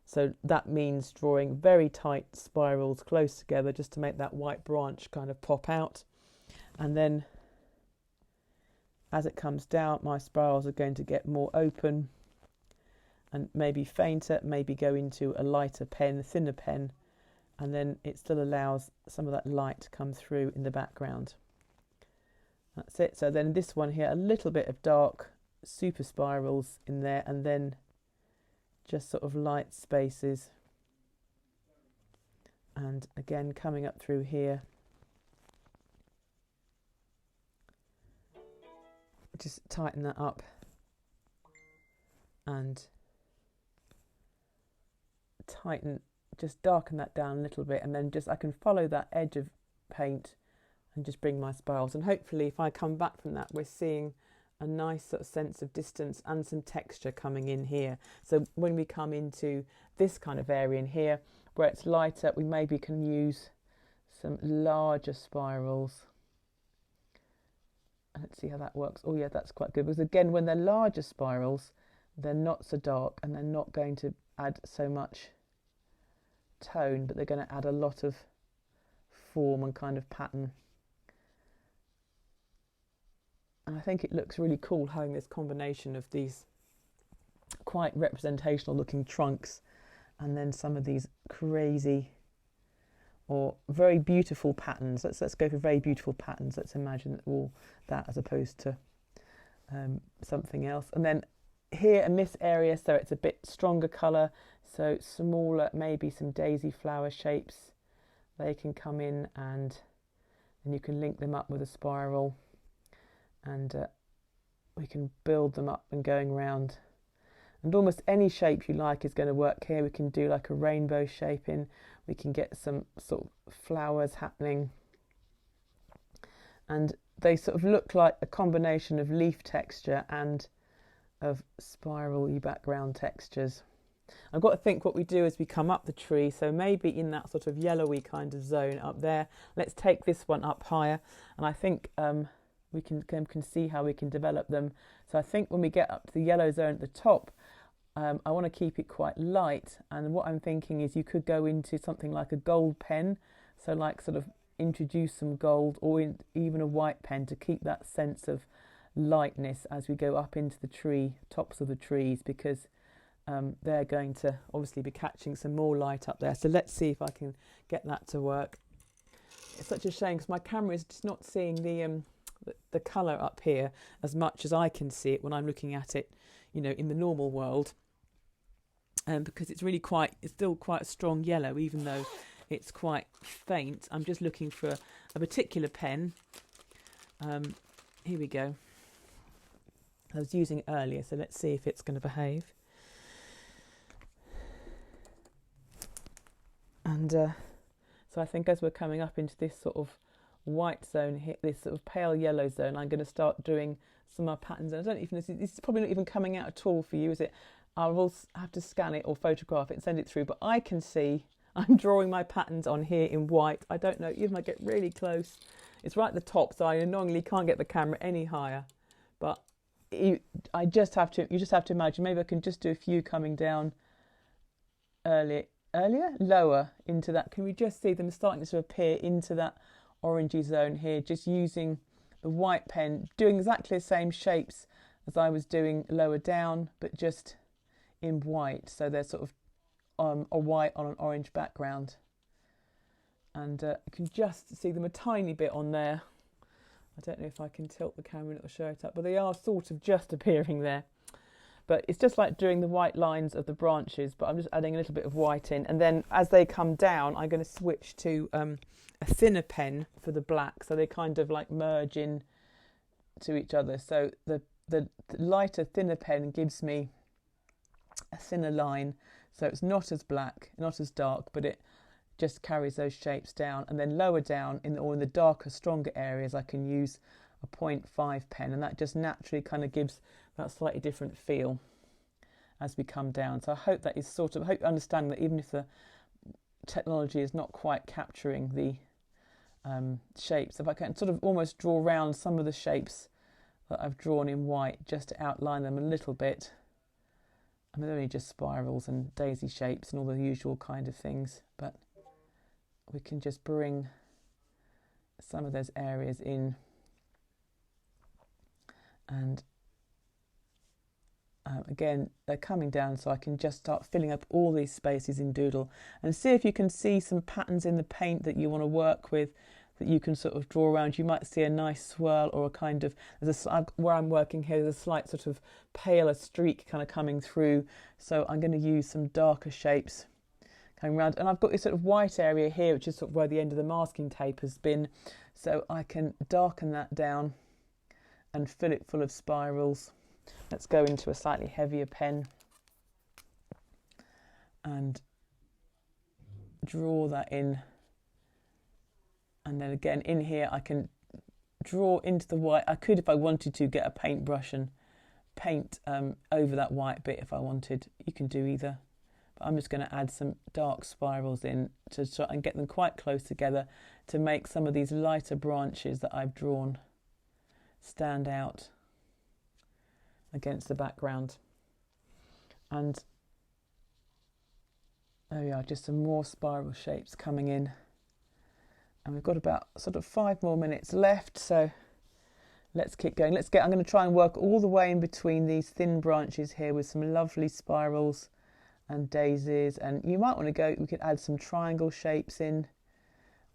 So that means drawing very tight spirals close together just to make that white branch kind of pop out. And then as it comes down, my spirals are going to get more open and maybe fainter, maybe go into a lighter pen, thinner pen, and then it still allows some of that light to come through in the background. That's it. So then this one here, a little bit of dark super spirals in there, and then just sort of light spaces. And again, coming up through here, just tighten that up and just darken that down a little bit, and then just I can follow that edge of paint and just bring my spirals. And hopefully if I come back from that, we're seeing a nice sort of sense of distance and some texture coming in here. So when we come into this kind of area in here where it's lighter, we maybe can use some larger spirals. Let's see how that works. Oh yeah, that's quite good, because again, when they're larger spirals, they're not so dark and they're not going to add so much tone, but they're going to add a lot of form and kind of pattern. And I think it looks really cool having this combination of these quite representational looking trunks and then some of these crazy or very beautiful patterns. Let's go for very beautiful patterns. Let's imagine all that as opposed to something else. And then here in this area, so it's a bit stronger colour, so smaller, maybe some daisy flower shapes. They can come in, and then you can link them up with a spiral, and we can build them up and going round. And almost any shape you like is going to work here. We can do like a rainbow shape in. We can get some sort of flowers happening. And they sort of look like a combination of leaf texture and of spiral-y background textures. I've got to think what we do as we come up the tree. So maybe in that sort of yellowy kind of zone up there. Let's take this one up higher, and I think we can see how we can develop them. So I think when we get up to the yellow zone at the top, I want to keep it quite light. And what I'm thinking is you could go into something like a gold pen. So like sort of introduce some gold, or even a white pen, to keep that sense of lightness as we go up into the tree, tops of the trees, because they're going to obviously be catching some more light up there. So let's see if I can get that to work. It's such a shame because my camera is just not seeing the colour up here as much as I can see it when I'm looking at it, you know, in the normal world. Because it's really it's still quite a strong yellow, even though it's quite faint. I'm just looking for a particular pen. Here we go. I was using it earlier, so let's see if it's going to behave. And so I think as we're coming up into this sort of white zone here, this sort of pale yellow zone, I'm going to start doing some more patterns. And I don't even know, this is probably not even coming out at all for you, is it? I will have to scan it or photograph it and send it through, but I can see I'm drawing my patterns on here in white. I don't know, even if I get really close, it's right at the top, so I annoyingly can't get the camera any higher. But you just have to imagine, maybe I can just do a few coming down lower into that. Can we just see them starting to appear into that orangey zone here, just using the white pen, doing exactly the same shapes as I was doing lower down, but just in white. So they're sort of a white on an orange background. And you can just see them a tiny bit on there. I don't know if I can tilt the camera and it'll show it up, but they are sort of just appearing there. But it's just like doing the white lines of the branches, but I'm just adding a little bit of white in. And then as they come down, I'm going to switch to a thinner pen for the black, so they kind of like merge in to each other. So the lighter, thinner pen gives me a thinner line, so it's not as black, not as dark, but it just carries those shapes down. And then lower down in the darker, stronger areas, I can use a 0.5 pen, and that just naturally kind of gives that slightly different feel as we come down. So I hope that is I hope you understand that even if the technology is not quite capturing the shapes, if I can sort of almost draw around some of the shapes that I've drawn in white, just to outline them a little bit. I mean, they're only just spirals and daisy shapes and all the usual kind of things, but we can just bring some of those areas in. And again, they're coming down, so I can just start filling up all these spaces in Doodle and see if you can see some patterns in the paint that you want to work with, that you can sort of draw around. You might see a nice swirl or a kind of, where I'm working here, there's a slight sort of paler streak kind of coming through. So I'm going to use some darker shapes coming around. And I've got this sort of white area here, which is sort of where the end of the masking tape has been. So I can darken that down and fill it full of spirals. Let's go into a slightly heavier pen and draw that in. And then again in here I can draw into the white. I could, if I wanted to, get a paintbrush and paint over that white bit if I wanted. You can do either. But I'm just going to add some dark spirals in to try and get them quite close together to make some of these lighter branches that I've drawn stand out against the background. And there we are, just some more spiral shapes coming in. And we've got about sort of 5 more minutes left, so let's keep going. I'm going to try and work all the way in between these thin branches here with some lovely spirals and daisies. And you might want to we could add some triangle shapes in.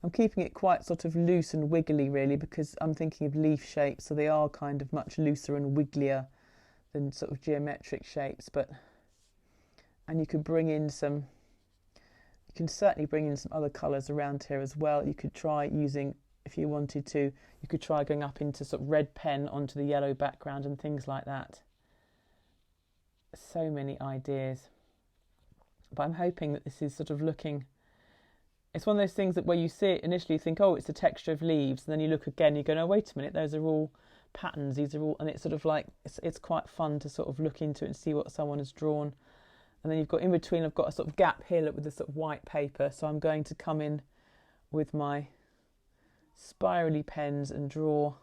I'm keeping it quite sort of loose and wiggly really, because I'm thinking of leaf shapes, so they are kind of much looser and wigglier than sort of geometric shapes. And you could bring in some, you can certainly bring in some other colours around here as well. You could try using, if you wanted to, you could try going up into sort of red pen onto the yellow background and things like that. So many ideas. But I'm hoping that this is sort of looking, it's one of those things that where you see it initially you think, oh, it's the texture of leaves, and then you look again, you go, no, wait a minute, those are all patterns, these are all, and it's sort of like, it's quite fun to sort of look into it and see what someone has drawn. And then you've got in between, I've got a sort of gap here with the sort of white paper. So I'm going to come in with my spirally pens and draw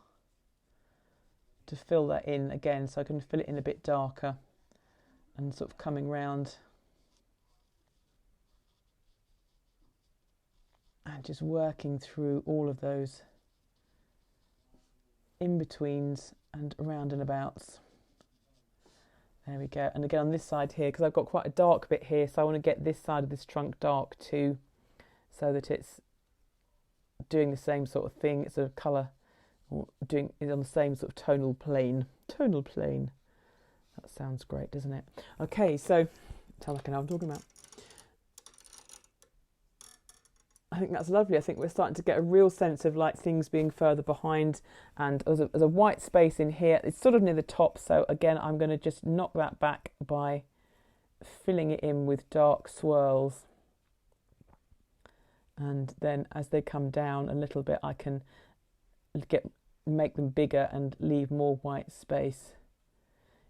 to fill that in again, so I can fill it in a bit darker and sort of coming round and just working through all of those in-betweens and round and abouts. There we go. And again on this side here, because I've got quite a dark bit here, so I want to get this side of this trunk dark too, so that it's doing the same sort of thing. It's a colour, or doing it on the same sort of tonal plane. Tonal plane. That sounds great, doesn't it? Okay, so tell like I know what I'm talking about. I think that's lovely. I think we're starting to get a real sense of like things being further behind, and there's a white space in here. It's sort of near the top, so again I'm going to just knock that back by filling it in with dark swirls, and then as they come down a little bit I can make them bigger and leave more white space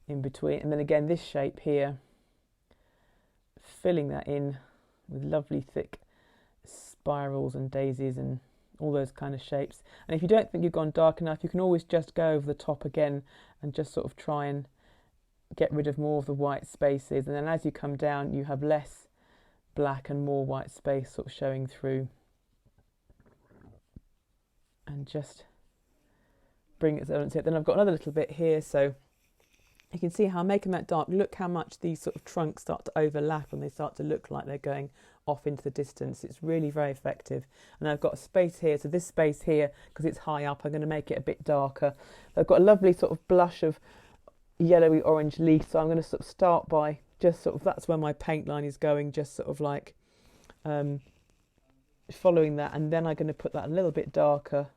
in between. And then again this shape here, filling that in with lovely thick spirals and daisies and all those kind of shapes. And if you don't think you've gone dark enough, you can always just go over the top again and just sort of try and get rid of more of the white spaces, and then as you come down you have less black and more white space sort of showing through, and just bring it so it's it. Then I've got another little bit here, so you can see how I'm making that dark. Look how much these sort of trunks start to overlap and they start to look like they're going off into the distance. It's really very effective. And I've got a space here, so this space here, because it's high up, I'm going to make it a bit darker. So I've got a lovely sort of blush of yellowy orange leaf, so I'm going to sort of start by just sort of, that's where my paint line is going, just sort of like following that, and then I'm going to put that a little bit darker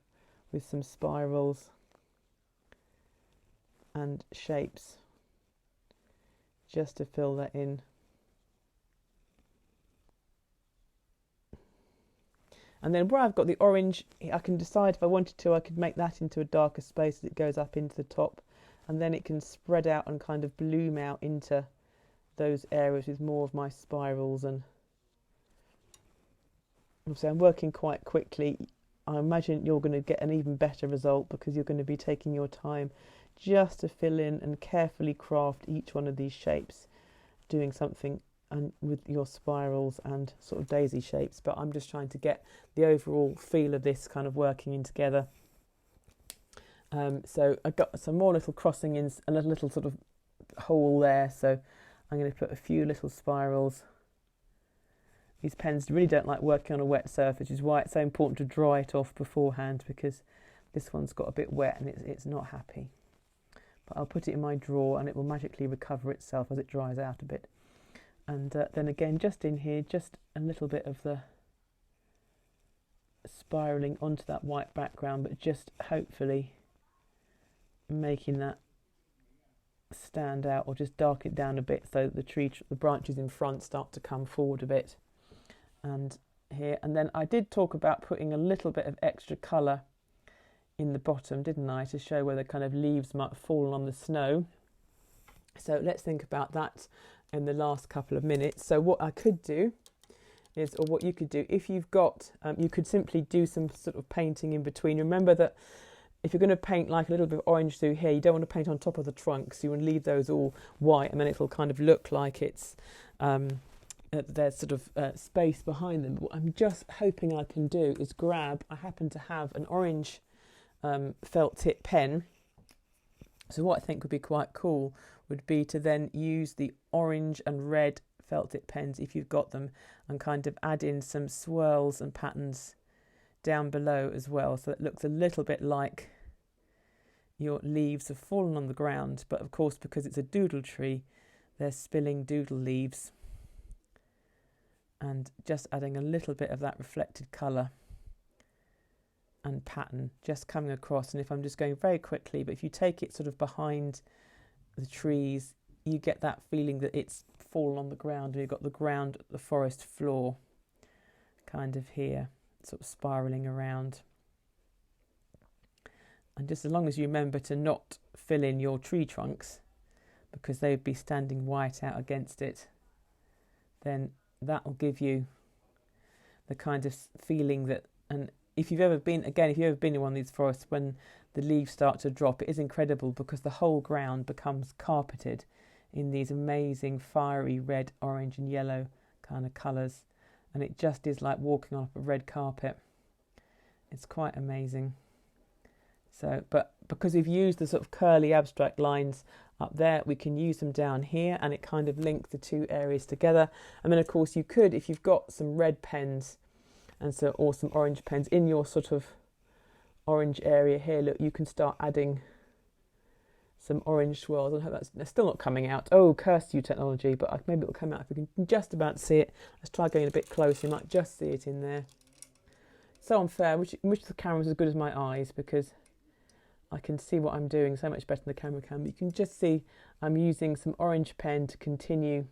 with some spirals and shapes just to fill that in. And then where I've got the orange, I can decide if I wanted to, I could make that into a darker space as it goes up into the top, and then it can spread out and kind of bloom out into those areas with more of my spirals. And so I'm working quite quickly. I imagine you're going to get an even better result because you're going to be taking your time just to fill in and carefully craft each one of these shapes, doing something and with your spirals and sort of daisy shapes. But I'm just trying to get the overall feel of this kind of working in together. So I've got some more little crossing ins, a little sort of hole there, so I'm going to put a few little spirals. These pens really don't like working on a wet surface, which is why it's so important to dry it off beforehand, because this one's got a bit wet and it's not happy. But I'll put it in my drawer and it will magically recover itself as it dries out a bit. And then again, just in here, just a little bit of the spiralling onto that white background, but just hopefully making that stand out, or just darken it down a bit so that the branches in front start to come forward a bit. And here, and then I did talk about putting a little bit of extra colour in the bottom, didn't I, to show where the kind of leaves might have fallen on the snow. So let's think about that in the last couple of minutes. So what I could do is, or what you could do, if you've got, you could simply do some sort of painting in between. Remember that if you're going to paint like a little bit of orange through here, you don't want to paint on top of the trunks. You want to leave those all white, and then it'll kind of look like it's there's sort of space behind them. But what I'm just hoping I can do is grab, I happen to have an orange felt tip pen. So what I think would be quite cool would be to then use the orange and red felt tip pens, if you've got them, and kind of add in some swirls and patterns down below as well, so it looks a little bit like your leaves have fallen on the ground, but of course because it's a doodle tree they're spilling doodle leaves, and just adding a little bit of that reflected colour and pattern just coming across. And if I'm just going very quickly, but if you take it sort of behind the trees, you get that feeling that it's fallen on the ground, and you've got the ground, the forest floor kind of here, sort of spiralling around. And just as long as you remember to not fill in your tree trunks, because they would be standing white out against it, then that will give you the kind of feeling that, and if you've ever been in one of these forests, when the leaves start to drop, it is incredible because the whole ground becomes carpeted in these amazing fiery red, orange and yellow kind of colours, and it just is like walking on a red carpet. It's quite amazing. So, but because we've used the sort of curly abstract lines up there, we can use them down here, and it kind of links the two areas together. And then of course you could, if you've got some red pens or some orange pens in your sort of orange area here, look, you can start adding some orange swirls. I hope they're still not coming out. Oh, curse you technology, but maybe it'll come out if we can just about see it. Let's try going a bit closer, you might just see it in there. So unfair, which the camera's as good as my eyes, because I can see what I'm doing so much better than the camera can. But you can just see I'm using some orange pen to continue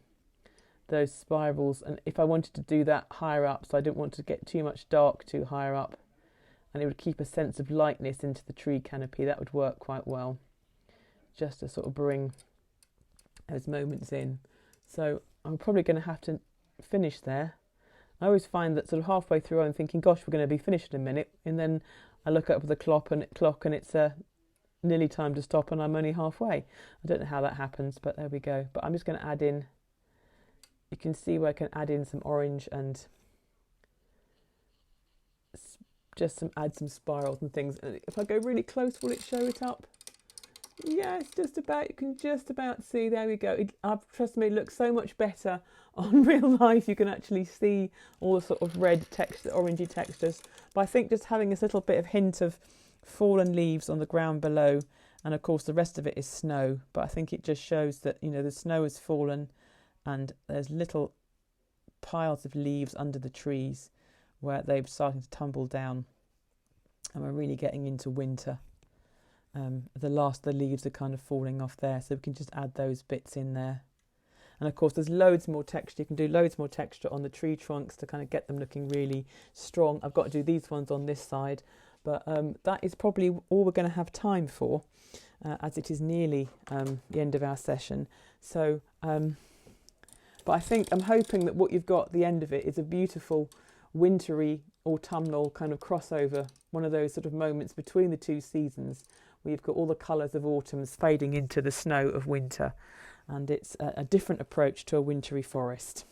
those spirals, and if I wanted to do that higher up, so I didn't want to get too much dark too higher up, and it would keep a sense of lightness into the tree canopy, that would work quite well, just to sort of bring those moments in. So I'm probably going to have to finish there. I always find that sort of halfway through I'm thinking, gosh, we're going to be finished in a minute, and then I look up at the clock and it's nearly time to stop, and I'm only halfway. I don't know how that happens, but there we go. But I'm just going to add in, you can see where I can add in some orange and just add some spirals and things. And if I go really close, will it show it up? Yes, just about. You can just about see. There we go. Trust me, it looks so much better on real life. You can actually see all the sort of red texture, orangey textures. But I think just having this little bit of hint of fallen leaves on the ground below, and of course the rest of it is snow. But I think it just shows that, you know, the snow has fallen, and there's little piles of leaves under the trees where they're starting to tumble down, and we're really getting into winter. The leaves are kind of falling off there, so we can just add those bits in there. And of course there's loads more texture. You can do loads more texture on the tree trunks to kind of get them looking really strong. I've got to do these ones on this side, but that is probably all we're going to have time for, as it is nearly the end of our session. So but I'm hoping that what you've got at the end of it is a beautiful wintry autumnal kind of crossover, one of those sort of moments between the two seasons where you've got all the colours of autumns fading into the snow of winter, and it's a different approach to a wintry forest.